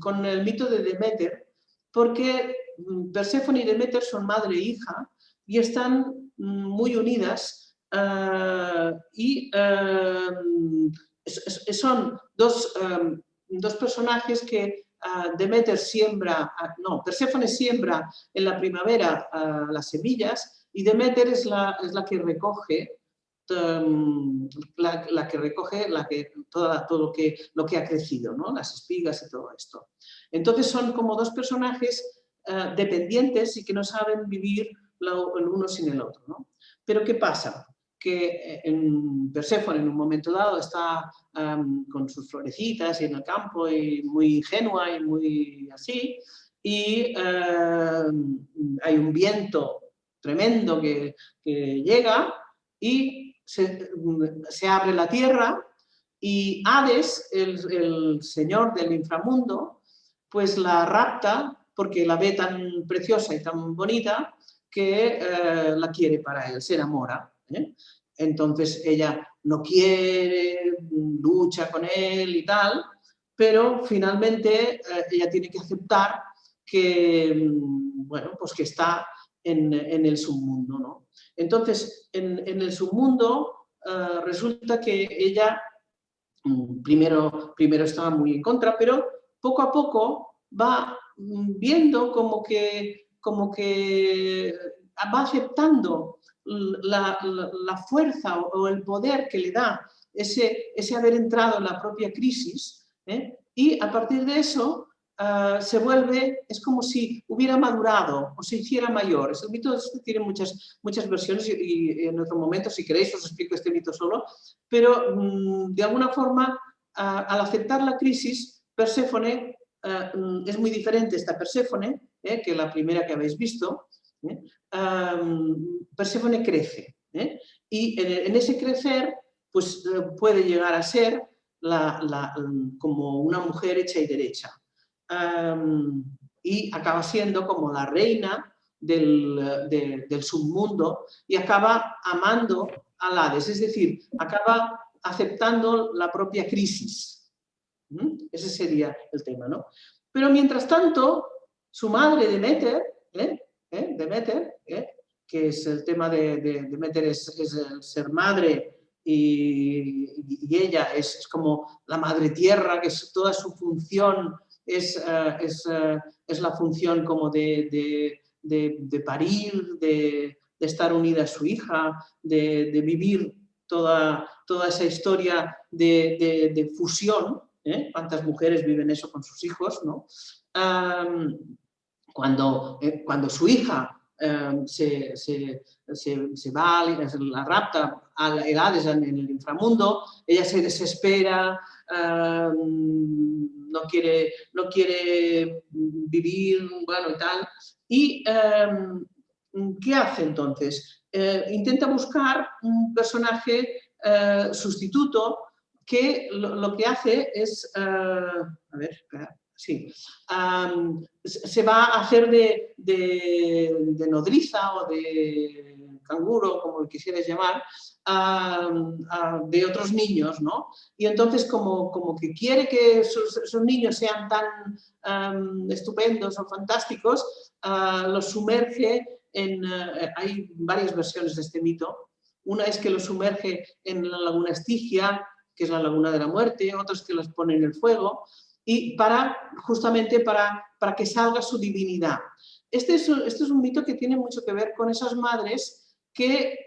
con el mito de Deméter, porque Perséfone y Deméter son madre e hija y están muy unidas y son dos personajes que Deméter siembra, Perséfone siembra en la primavera las semillas y Deméter es la que recoge todo lo que ha crecido, ¿no? Las espigas y todo esto. Entonces son como dos personajes dependientes y que no saben vivir el uno sin el otro, ¿no? Pero ¿qué pasa? Que Perséfone en un momento dado está con sus florecitas y en el campo y muy ingenua y muy así, y hay un viento tremendo que llega y se abre la tierra y Hades, el señor del inframundo, pues la rapta porque la ve tan preciosa y tan bonita que la quiere para él, se enamora. Entonces ella no quiere, lucha con él y tal, pero finalmente ella tiene que aceptar que, bueno, pues que está en el submundo, ¿no? Entonces, en el submundo resulta que ella primero estaba muy en contra, pero poco a poco va viendo como que va aceptando la fuerza o el poder que le da ese haber entrado en la propia crisis, y a partir de eso se vuelve, es como si hubiera madurado o se hiciera mayor. El mito tiene muchas versiones y en otro momento, si queréis, os explico este mito solo, pero de alguna forma, al aceptar la crisis, Perséfone, es muy diferente esta Perséfone que la primera que habéis visto. Perséfone crece y en ese crecer pues, puede llegar a ser como una mujer hecha y derecha. Y acaba siendo como la reina del submundo y acaba amando al Hades, es decir, acaba aceptando la propia crisis. Ese sería el tema, ¿no? Pero mientras tanto, su madre Deméter, que es el tema de Deméter, es el ser madre y ella es como la madre tierra, que es toda su función es la función como de parir, de estar unida a su hija, de vivir toda esa historia de fusión. ¿Cuántas mujeres viven eso con sus hijos, ¿no? Cuando su hija se va, la rapta al Hades en el inframundo, ella se desespera, no quiere vivir, bueno, y tal. ¿Y qué hace entonces? Intenta buscar un personaje sustituto que lo que hace es, a ver, espera, sí, se va a hacer de nodriza o de canguro, como lo quisieras llamar, de otros niños, ¿no? Y entonces como que quiere que esos niños sean tan estupendos o fantásticos, los sumerge hay varias versiones de este mito. Una es que los sumerge en la laguna Estigia, que es la laguna de la muerte, otros que los pone en el fuego, y justamente para que salga su divinidad. Este es un mito que tiene mucho que ver con esas madres que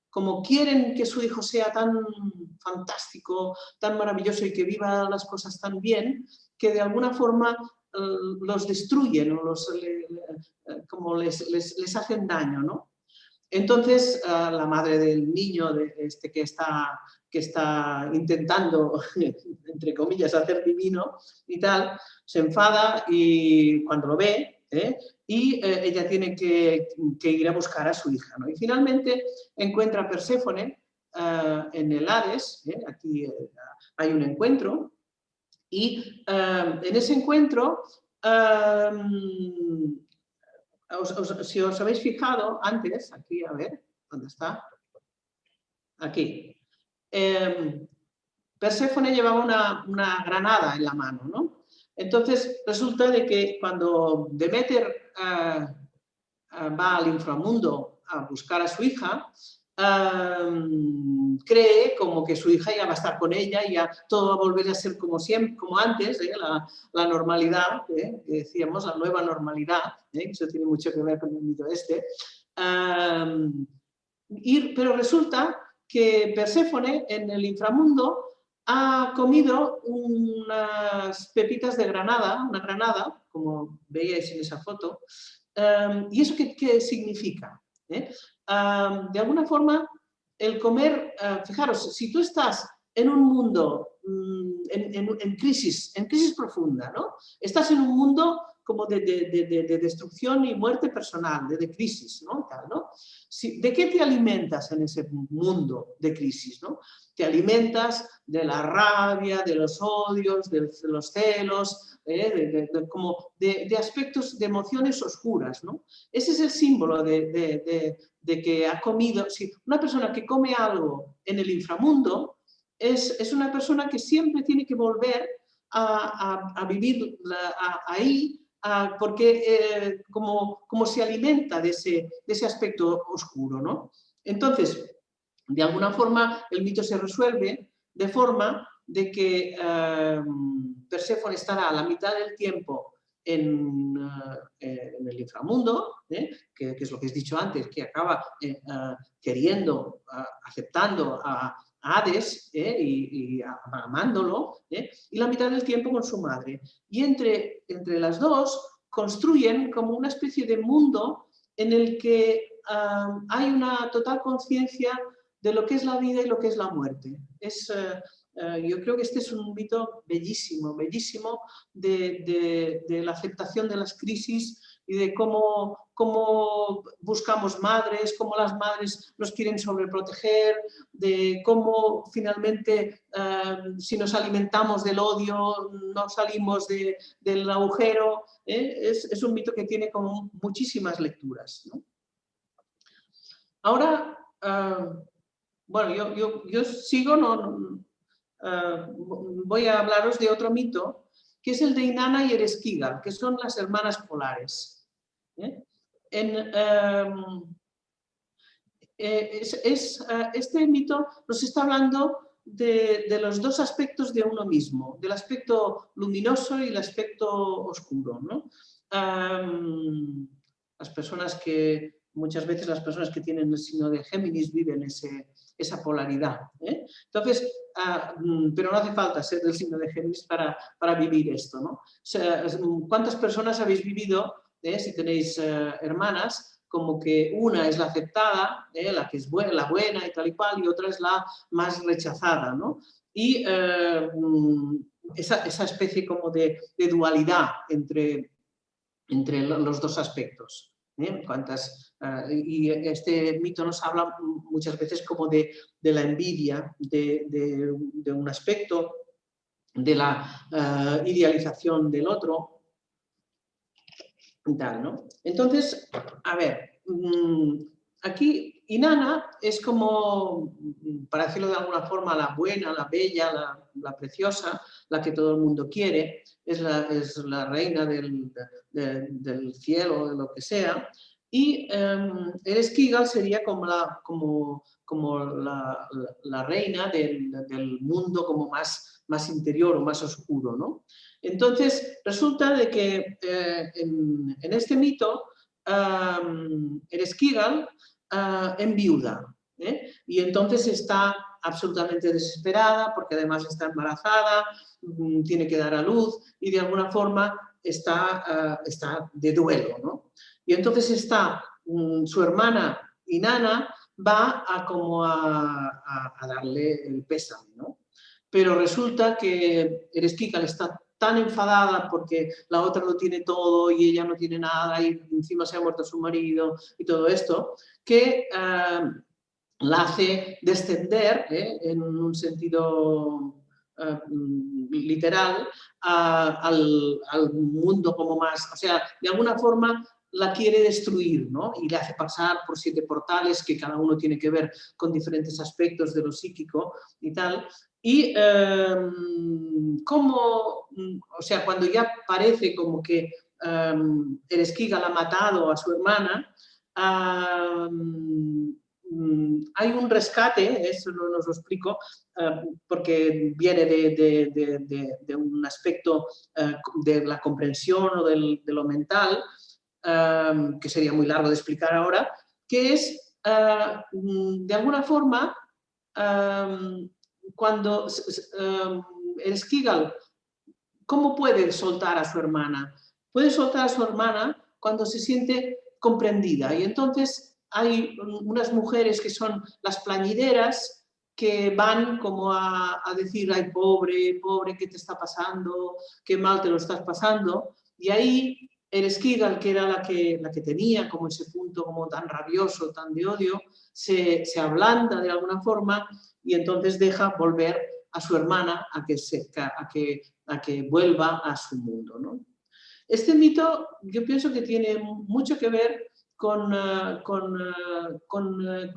como quieren que su hijo sea tan fantástico, tan maravilloso y que viva las cosas tan bien, que de alguna forma los destruyen o como les hacen daño, ¿no? Entonces, la madre del niño que está intentando, entre comillas, hacer divino y tal, se enfada y cuando lo ve, y ella tiene que ir a buscar a su hija, ¿no? Y finalmente encuentra a Perséfone en el Hades, aquí hay un encuentro, y en ese encuentro si os habéis fijado antes, aquí, a ver, ¿dónde está? Aquí. Perséfone llevaba una granada en la mano, ¿no? Entonces, resulta de que cuando Deméter va al inframundo a buscar a su hija, cree como que su hija ya va a estar con ella y ya todo va a volver a ser como siempre, como antes, la normalidad, que decíamos, la nueva normalidad, eso tiene mucho que ver con el mito este. Pero resulta que Perséfone en el inframundo ha comido unas pepitas de granada, una granada, como veíais en esa foto. ¿Y eso qué significa? De alguna forma, el comer, fijaros, si tú estás en un mundo en crisis profunda, ¿no? Estás en un mundo como de destrucción y muerte personal, de crisis, ¿no? Tal, ¿no? ¿De qué te alimentas en ese mundo de crisis, ¿no? Te alimentas de la rabia, de los odios, de los celos, de aspectos, de emociones oscuras, ¿no? Ese es el símbolo de que ha comido. Si una persona que come algo en el inframundo es una persona que siempre tiene que volver a vivir ahí, porque como se alimenta de ese aspecto oscuro, ¿no? Entonces, de alguna forma, el mito se resuelve de forma de que Perséfone estará a la mitad del tiempo en el inframundo, que es lo que he dicho antes, que acaba queriendo, aceptando a Hades y amándolo, y la mitad del tiempo con su madre. Y entre las dos construyen como una especie de mundo en el que hay una total conciencia de lo que es la vida y lo que es la muerte. Yo creo que este es un mito bellísimo, bellísimo de la aceptación de las crisis y de cómo buscamos madres, cómo las madres nos quieren sobreproteger, de cómo finalmente si nos alimentamos del odio no salimos del agujero. Es un mito que tiene como muchísimas lecturas, ¿no? Ahora, bueno, yo sigo, voy a hablaros de otro mito, que es el de Inanna y Ereshkigal, que son las hermanas polares. Este mito nos está hablando de los dos aspectos de uno mismo, del aspecto luminoso y el aspecto oscuro, ¿no? Muchas veces las personas que tienen el signo de Géminis viven esa polaridad. Entonces, pero no hace falta ser del signo de Géminis para vivir esto, ¿no? O sea, ¿cuántas personas habéis vivido, si tenéis hermanas, como que una es la aceptada, la que es buena, la buena y tal y cual, y otra es la más rechazada, ¿no? Y esa especie como de dualidad entre los dos aspectos. Y este mito nos habla muchas veces como de la envidia, de un aspecto, de la idealización del otro, y tal, ¿no? Entonces, a ver, aquí Inanna es como, para decirlo de alguna forma, la buena, la bella, la preciosa, la que todo el mundo quiere, es la reina del cielo, de lo que sea, y Ereshkigal sería como la reina del mundo como más interior o más oscuro, ¿no? Entonces, resulta de que en este mito Ereshkigal enviuda, y entonces está absolutamente desesperada porque además está embarazada, tiene que dar a luz y de alguna forma está de duelo, ¿no? Y entonces su hermana Inanna va a darle el pésame, ¿no? Pero resulta que Ereshkigal está tan enfadada porque la otra lo tiene todo y ella no tiene nada y encima se ha muerto su marido y todo esto, que la hace descender, en un sentido literal, al mundo como más, o sea, de alguna forma la quiere destruir, ¿no? Y le hace pasar por 7 portales que cada uno tiene que ver con diferentes aspectos de lo psíquico y tal. Y o sea, cuando ya parece como que Ereshkigal ha matado a su hermana, hay un rescate, eso no os lo explico, porque viene de un aspecto de la comprensión o de lo mental, que sería muy largo de explicar ahora, que es, de alguna forma, cuando el Skigall, ¿cómo puede soltar a su hermana? Puede soltar a su hermana cuando se siente comprendida. Y entonces hay unas mujeres que son las plañideras que van como a decir, ay, pobre, pobre, ¿qué te está pasando? Qué mal te lo estás pasando. Y ahí el Skigall, que era la que tenía como ese punto como tan rabioso, tan de odio, se ablanda de alguna forma y entonces deja volver a su hermana a que vuelva a su mundo, ¿no? Este mito yo pienso que tiene mucho que ver con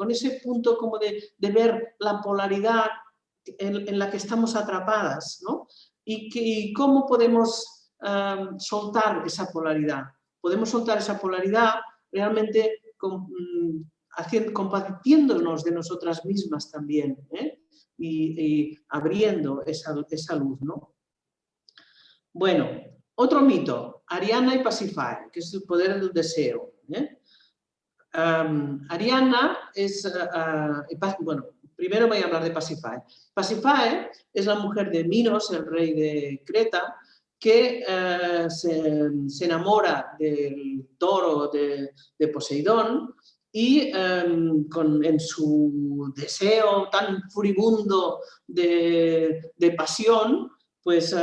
ese punto como de ver la polaridad en la que estamos atrapadas, ¿no? Y cómo podemos soltar esa polaridad. Podemos soltar esa polaridad realmente compartiéndonos de nosotras mismas también, ¿eh? Y abriendo esa luz, ¿no? Bueno, otro mito, Arianna y Pasífae, que es el poder del deseo, ¿eh? Arianna es, bueno, primero voy a hablar de Pasífae. Pasífae es la mujer de Minos, el rey de Creta, que se enamora del toro de Poseidón y en su deseo tan furibundo de pasión, pues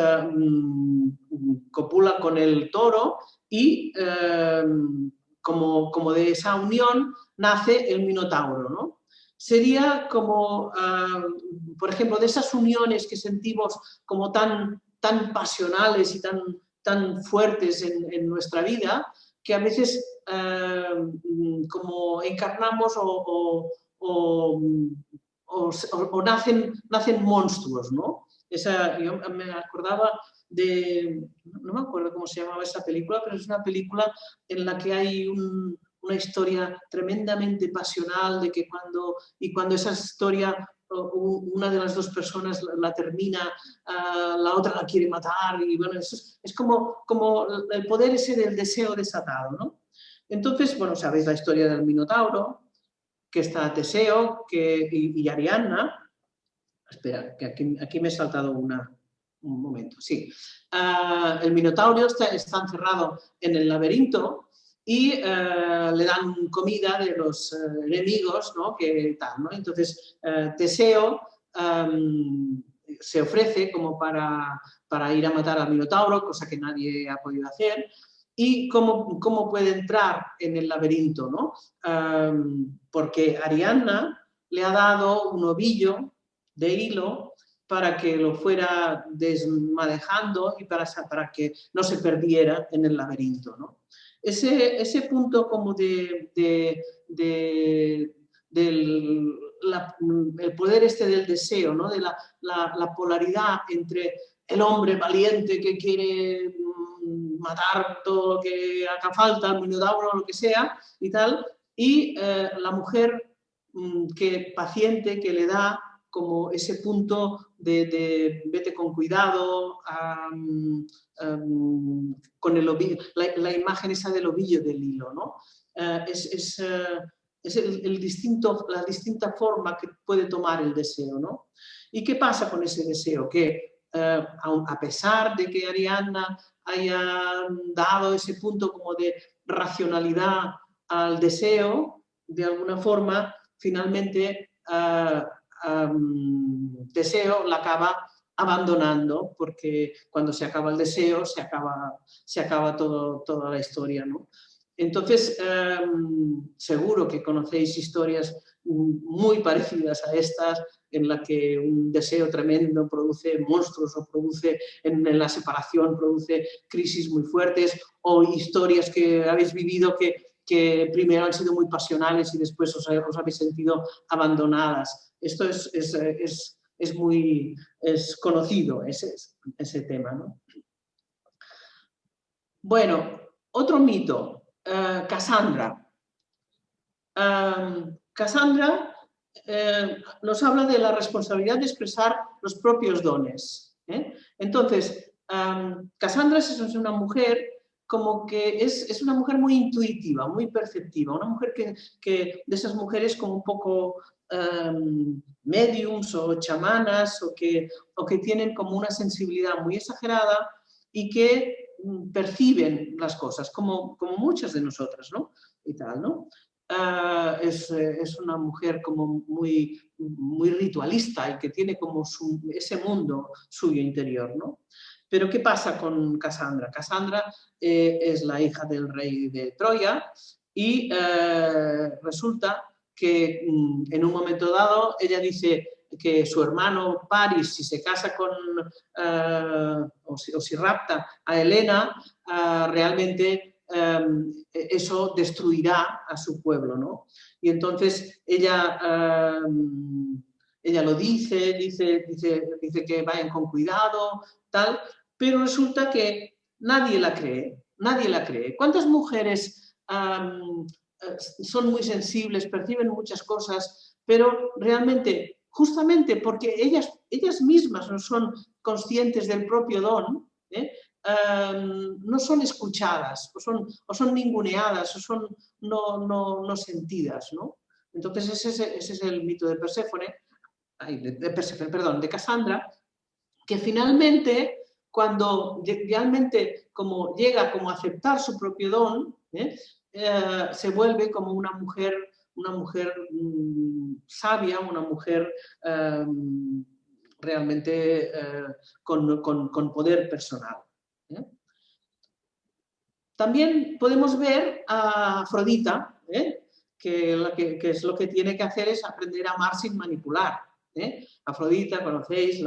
copula con el toro y como de esa unión nace el Minotauro, ¿no? Sería como, por ejemplo, de esas uniones que sentimos como tan pasionales y tan fuertes en nuestra vida, que a veces como encarnamos o nacen monstruos, ¿no? Yo me acordaba no me acuerdo cómo se llamaba esa película, pero es una película en la que hay una historia tremendamente pasional de que cuando esa historia una de las dos personas la termina, la otra la quiere matar y bueno, es como el poder ese del deseo desatado, ¿no? Entonces, bueno, sabéis la historia del Minotauro, que está Teseo y Ariadna. Espera, que aquí me he saltado un momento. Sí. El Minotauro está encerrado en el laberinto y le dan comida de los enemigos, ¿no? ¿No? Entonces, Teseo se ofrece como para ir a matar al Minotauro, cosa que nadie ha podido hacer. ¿Y cómo puede entrar en el laberinto, ¿no? Porque Ariadna le ha dado un ovillo de hilo para que lo fuera desmadejando y para que no se perdiera en el laberinto, ¿no? Ese punto como del el poder este del deseo, ¿no? De la polaridad entre el hombre valiente que quiere matar todo lo que haga falta, el minotauro, lo que sea y tal, y la mujer paciente que le da como ese punto de vete con cuidado, con el ovillo, la imagen esa del ovillo del hilo, ¿no? Es la distinta forma que puede tomar el deseo, ¿no? ¿Y qué pasa con ese deseo? Que a pesar de que Ariadna haya dado ese punto como de racionalidad al deseo, de alguna forma, finalmente Teseo la acaba abandonando, porque cuando se acaba el deseo se acaba toda la historia, ¿no? Entonces, seguro que conocéis historias muy parecidas a estas, en la que un deseo tremendo produce monstruos o produce en la separación, produce crisis muy fuertes, o historias que habéis vivido que primero han sido muy pasionales y después os habéis sentido abandonadas. Esto es muy conocido, ese tema, ¿no? Bueno, otro mito, Cassandra. Cassandra nos habla de la responsabilidad de expresar los propios dones. Entonces, Cassandra es una mujer como que es una mujer muy intuitiva, muy perceptiva, una mujer que de esas mujeres como un poco mediums o chamanas o que tienen como una sensibilidad muy exagerada y que perciben las cosas, como muchas de nosotras, ¿no? Y tal, ¿no? Es una mujer como muy ritualista y que tiene como ese mundo suyo interior, ¿no? Pero ¿qué pasa con Cassandra? Cassandra es la hija del rey de Troya y resulta que en un momento dado ella dice que su hermano Paris, si se casa con o si rapta a Helena, realmente eso destruirá a su pueblo, ¿no? Y entonces ella lo dice que vayan con cuidado, tal, pero resulta que nadie la cree, nadie la cree. ¿Cuántas mujeres son muy sensibles, perciben muchas cosas, pero realmente, justamente porque ellas mismas no son conscientes del propio don, no son escuchadas, o son ninguneadas, o son no sentidas, ¿no? Entonces ese es el mito de Perséfone, de Cassandra, que finalmente, cuando realmente como llega como a aceptar su propio don, se vuelve como una mujer sabia, una mujer realmente con poder personal. También podemos ver a Afrodita, que es lo que tiene que hacer es aprender a amar sin manipular. Afrodita, conocéis,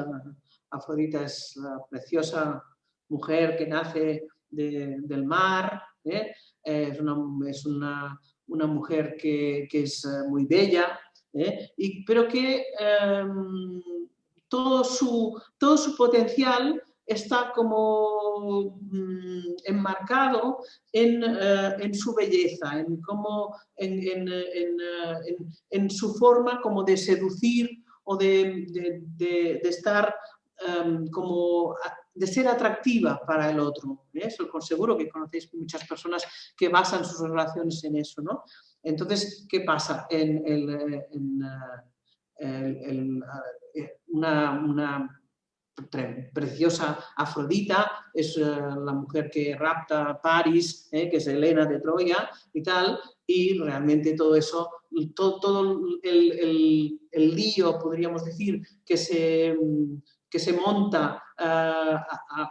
Afrodita es la preciosa mujer que nace del mar, es una mujer que es muy bella, pero que todo su potencial está como enmarcado en su belleza, en su forma como de seducir o de estar como de ser atractiva para el otro. Seguro que conocéis muchas personas que basan sus relaciones en eso, ¿no? Entonces, ¿qué pasa? Una preciosa Afrodita es la mujer que rapta a Paris, que es Helena de Troya y tal, y realmente todo eso, todo el lío, podríamos decir, que se monta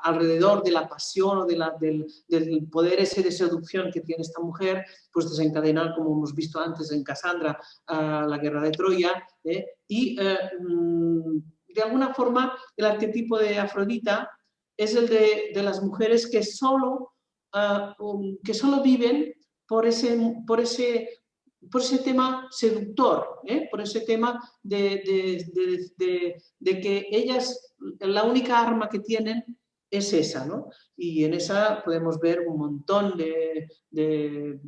alrededor de la pasión o del poder ese de seducción que tiene esta mujer, pues desencadenar, como hemos visto antes en Cassandra, la guerra de Troya, y de alguna forma el arquetipo de Afrodita es el de las mujeres que solo viven por ese tema seductor, por ese tema de que ellas, la única arma que tienen es esa, ¿no? Y en esa podemos ver un montón de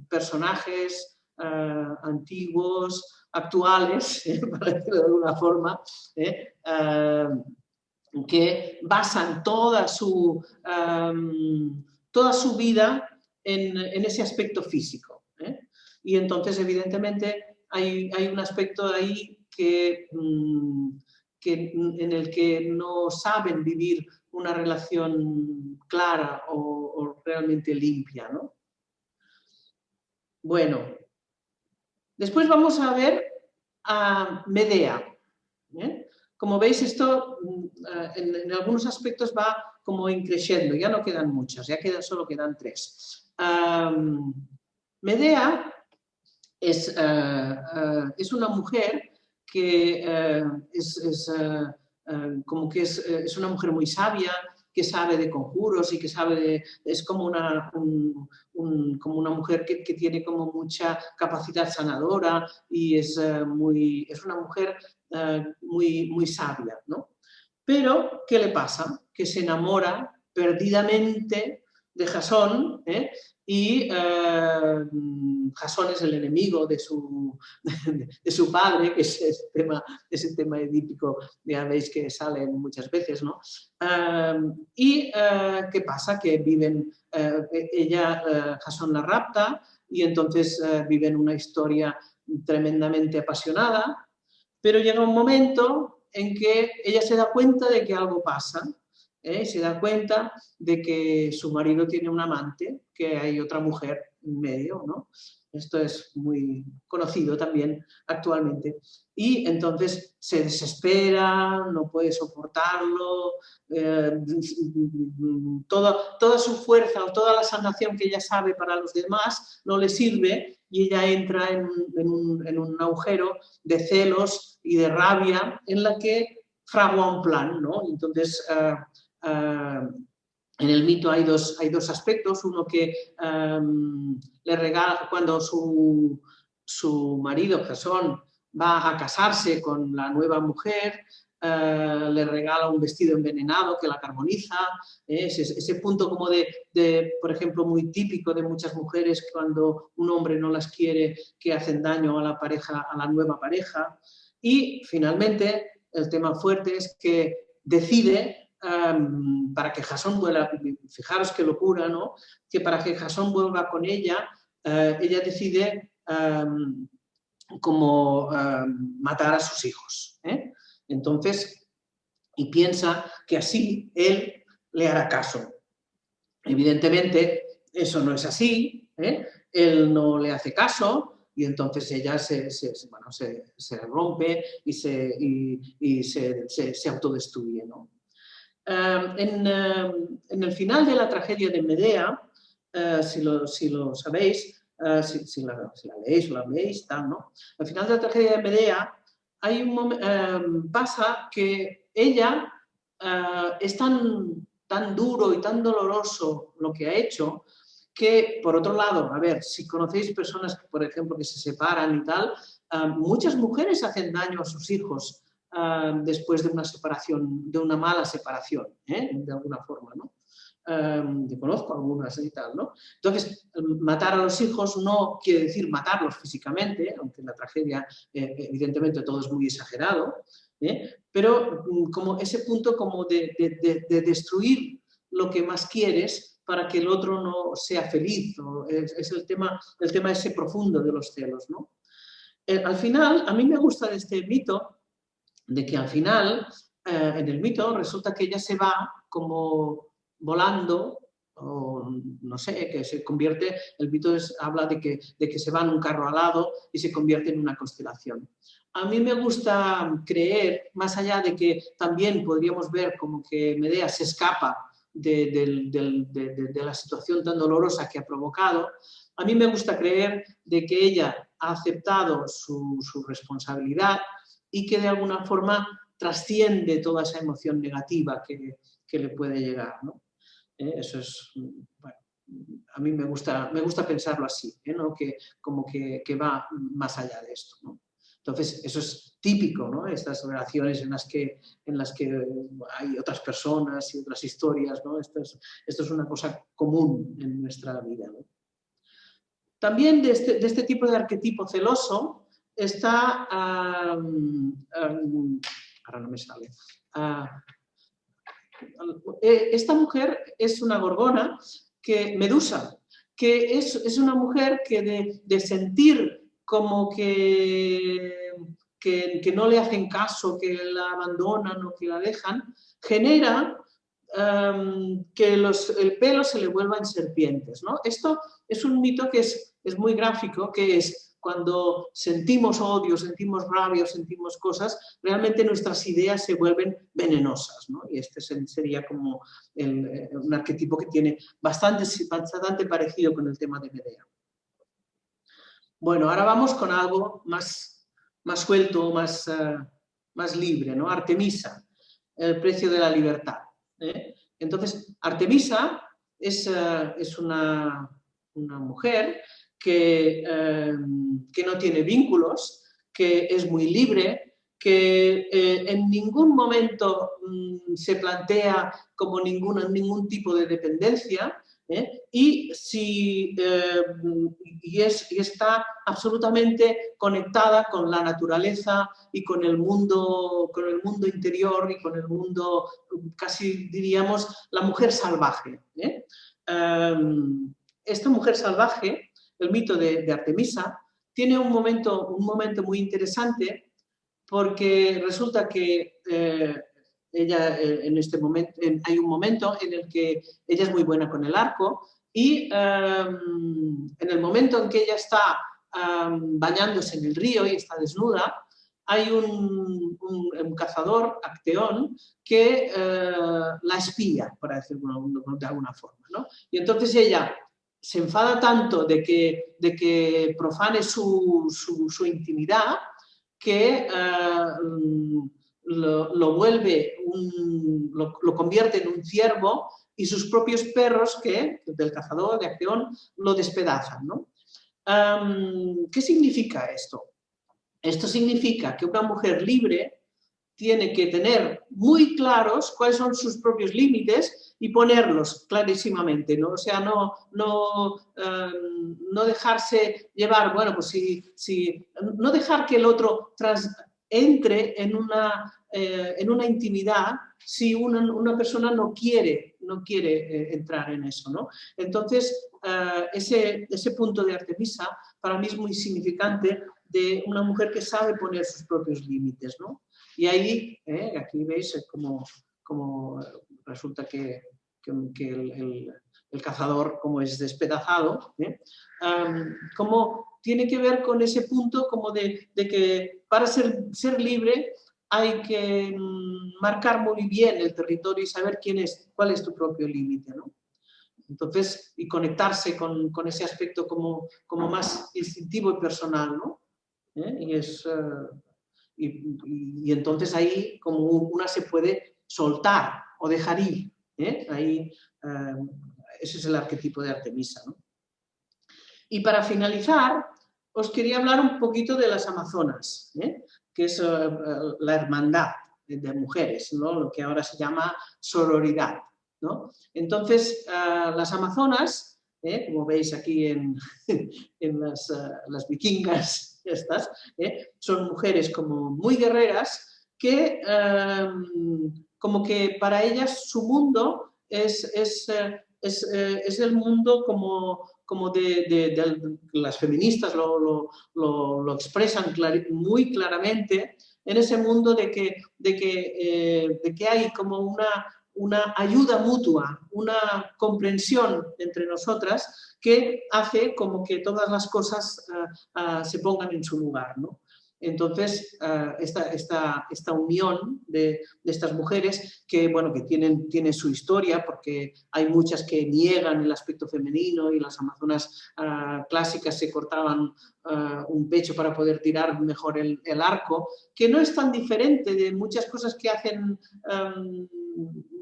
personajes antiguos, actuales, para decirlo de alguna forma, que basan toda su vida en ese aspecto físico. Y entonces, evidentemente, hay un aspecto ahí en el que no saben vivir una relación clara o realmente limpia, ¿no? Bueno, después vamos a ver a Medea. Como veis, esto en algunos aspectos va como increciendo, ya no quedan muchas, solo quedan 3. Medea es una mujer que es una mujer muy sabia, que sabe de conjuros y que es como una mujer que tiene como mucha capacidad sanadora y es una mujer muy sabia, ¿no? Pero, ¿qué le pasa? Que se enamora perdidamente Jasón, y Jasón es el enemigo de su padre, que es ese tema edípico, ya veis que sale muchas veces, ¿no? ¿Qué pasa? Que viven, Jasón la rapta, y entonces viven una historia tremendamente apasionada, pero llega un momento en que ella se da cuenta de que algo pasa, se da cuenta de que su marido tiene un amante, que hay otra mujer en medio, ¿no? Esto es muy conocido también actualmente. Y entonces se desespera, no puede soportarlo, toda su fuerza o toda la sanación que ella sabe para los demás no le sirve, y ella entra en un agujero de celos y de rabia en la que fragua un plan, ¿no? Entonces, en el mito hay dos aspectos. Uno que le regala, cuando su marido, Jasón, va a casarse con la nueva mujer, le regala un vestido envenenado que la carboniza. Ese punto como por ejemplo, muy típico de muchas mujeres cuando un hombre no las quiere, que hacen daño a la pareja, a la nueva pareja. Y finalmente, el tema fuerte es que decide, para que Jasón vuelva, fijaros qué locura, ¿no? Que para que Jasón vuelva con ella, ella decide como matar a sus hijos. Entonces, y piensa que así él le hará caso. Evidentemente, eso no es así, él no le hace caso, y entonces ella se rompe y se autodestruye, ¿no? En el final de la tragedia de Medea, si lo sabéis, si la leéis o la veis, tal, ¿no? Al final de la tragedia de Medea hay pasa que ella es tan duro y tan doloroso lo que ha hecho, que, por otro lado, a ver, si conocéis personas, por ejemplo, que se separan y tal, muchas mujeres hacen daño a sus hijos después de una separación, de una mala separación, de alguna forma, ¿no? Yo conozco algunas y tal, ¿no? Entonces, matar a los hijos no quiere decir matarlos físicamente, aunque en la tragedia evidentemente todo es muy exagerado, pero como ese punto como de destruir lo que más quieres para que el otro no sea feliz, ¿no? Es el tema ese profundo de los celos, ¿no? Al final, a mí me gusta de este mito, de que al final, en el mito, resulta que ella se va como volando, o no sé, que se convierte, el mito habla de que se va en un carro alado y se convierte en una constelación. A mí me gusta creer, más allá de que también podríamos ver como que Medea se escapa de la situación tan dolorosa que ha provocado, a mí me gusta creer de que ella ha aceptado su responsabilidad y que de alguna forma trasciende toda esa emoción negativa que le puede llegar, ¿no? Eso es, bueno, a mí me gusta pensarlo así, ¿no? Que como que va más allá de esto, ¿no? Entonces, eso es típico, ¿no? Estas relaciones en las que hay otras personas y otras historias, ¿no? Esto es una cosa común en nuestra vida, ¿no? También de este tipo de arquetipo celoso está, ahora no me sale, esta mujer es una gorgona, Medusa, que es una mujer que de sentir como que no le hacen caso, que la abandonan o que la dejan, genera que el pelo se le vuelva en serpientes, ¿no? Esto es un mito que es muy gráfico, que es cuando sentimos odio, sentimos rabia, sentimos cosas, realmente nuestras ideas se vuelven venenosas, ¿no? Y este sería como un arquetipo que tiene bastante parecido con el tema de Medea. Bueno, ahora vamos con algo más suelto, más libre, ¿no? Artemisa, el precio de la libertad. Entonces, Artemisa es una mujer que no tiene vínculos, que es muy libre, que en ningún momento se plantea como ningún tipo de dependencia, y está absolutamente conectada con la naturaleza y con el mundo interior y con el mundo, casi diríamos, la mujer salvaje. Esta mujer salvaje, el mito de Artemisa, tiene un momento muy interesante porque resulta que ella en este momento, hay un momento en el que ella es muy buena con el arco y en el momento en que ella está bañándose en el río y está desnuda, hay un cazador, Acteón, que la espía, por decirlo de alguna forma, ¿no? Y entonces ella se enfada tanto de que profane su intimidad que lo convierte en un ciervo y sus propios perros, del cazador, de Acteón, lo despedazan, ¿no? ¿Qué significa esto? Esto significa que una mujer libre tiene que tener muy claros cuáles son sus propios límites y ponerlos clarísimamente, ¿no? O sea, no dejarse llevar, bueno, pues no dejar que el otro entre en una intimidad si una persona no quiere entrar en eso, ¿no? Entonces, ese punto de Artemisa para mí es muy significante de una mujer que sabe poner sus propios límites, ¿no? Y ahí, aquí veis cómo resulta que el cazador como es despedazado, como tiene que ver con ese punto como de que para ser libre hay que marcar muy bien el territorio y saber cuál es tu propio límite, ¿no? Entonces, y conectarse con ese aspecto como más instintivo y personal, ¿no? Y entonces ahí como una se puede soltar o dejar ir. Ahí, ese es el arquetipo de Artemisa, ¿no? Y para finalizar, os quería hablar un poquito de las amazonas, que es la hermandad de mujeres, ¿no? Lo que ahora se llama sororidad, ¿no? Entonces, las amazonas, como veis aquí en las vikingas estas, son mujeres como muy guerreras que como que para ellas su mundo es el mundo como las feministas lo expresan muy claramente, en ese mundo de que hay como una ayuda mutua, una comprensión entre nosotras que hace como que todas las cosas se pongan en su lugar, ¿no? Entonces, esta unión de estas mujeres que, bueno, que tienen su historia, porque hay muchas que niegan el aspecto femenino y las amazonas clásicas se cortaban un pecho para poder tirar mejor el arco, que no es tan diferente de muchas cosas que hacen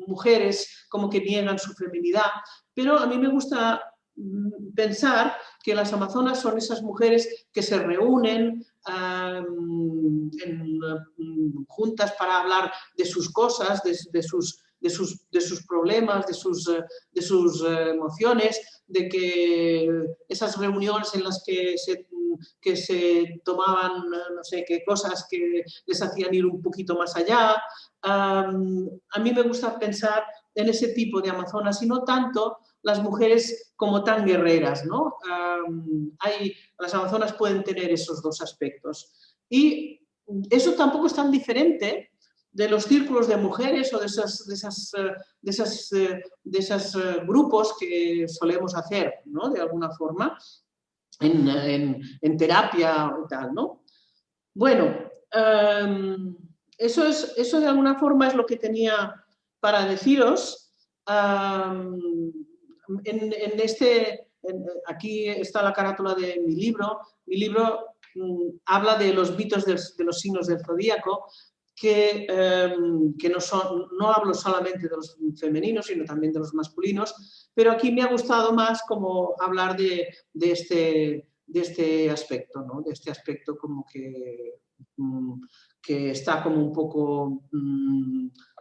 mujeres como que niegan su feminidad, pero a mí me gusta pensar que las amazonas son esas mujeres que se reúnen juntas para hablar de sus cosas, de sus problemas, de sus emociones, de que esas reuniones en las que se tomaban no sé qué cosas que les hacían ir un poquito más allá. A mí me gusta pensar en ese tipo de amazonas y no tanto las mujeres como tan guerreras, ¿no? Las amazonas pueden tener esos dos aspectos. Y eso tampoco es tan diferente de los círculos de mujeres o de esos grupos que solemos hacer, ¿no? De alguna forma, en terapia y tal, ¿no? Bueno, eso de alguna forma es lo que tenía para deciros. Aquí está la carátula de mi libro. Mi libro habla de los mitos de los signos del zodíaco, que no hablo solamente de los femeninos, sino también de los masculinos, pero aquí me ha gustado más como hablar de este aspecto, ¿no? De este aspecto como que está como un poco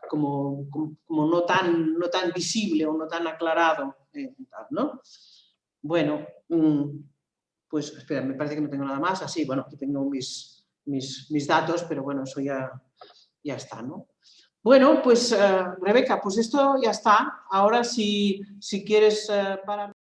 como no tan visible o no tan aclarado ¿no? Bueno, pues espera, me parece que no tengo nada más. Así, bueno, aquí tengo mis datos, pero bueno, eso ya está, ¿no? Bueno, pues Rebeca, pues esto ya está. Ahora si quieres parar.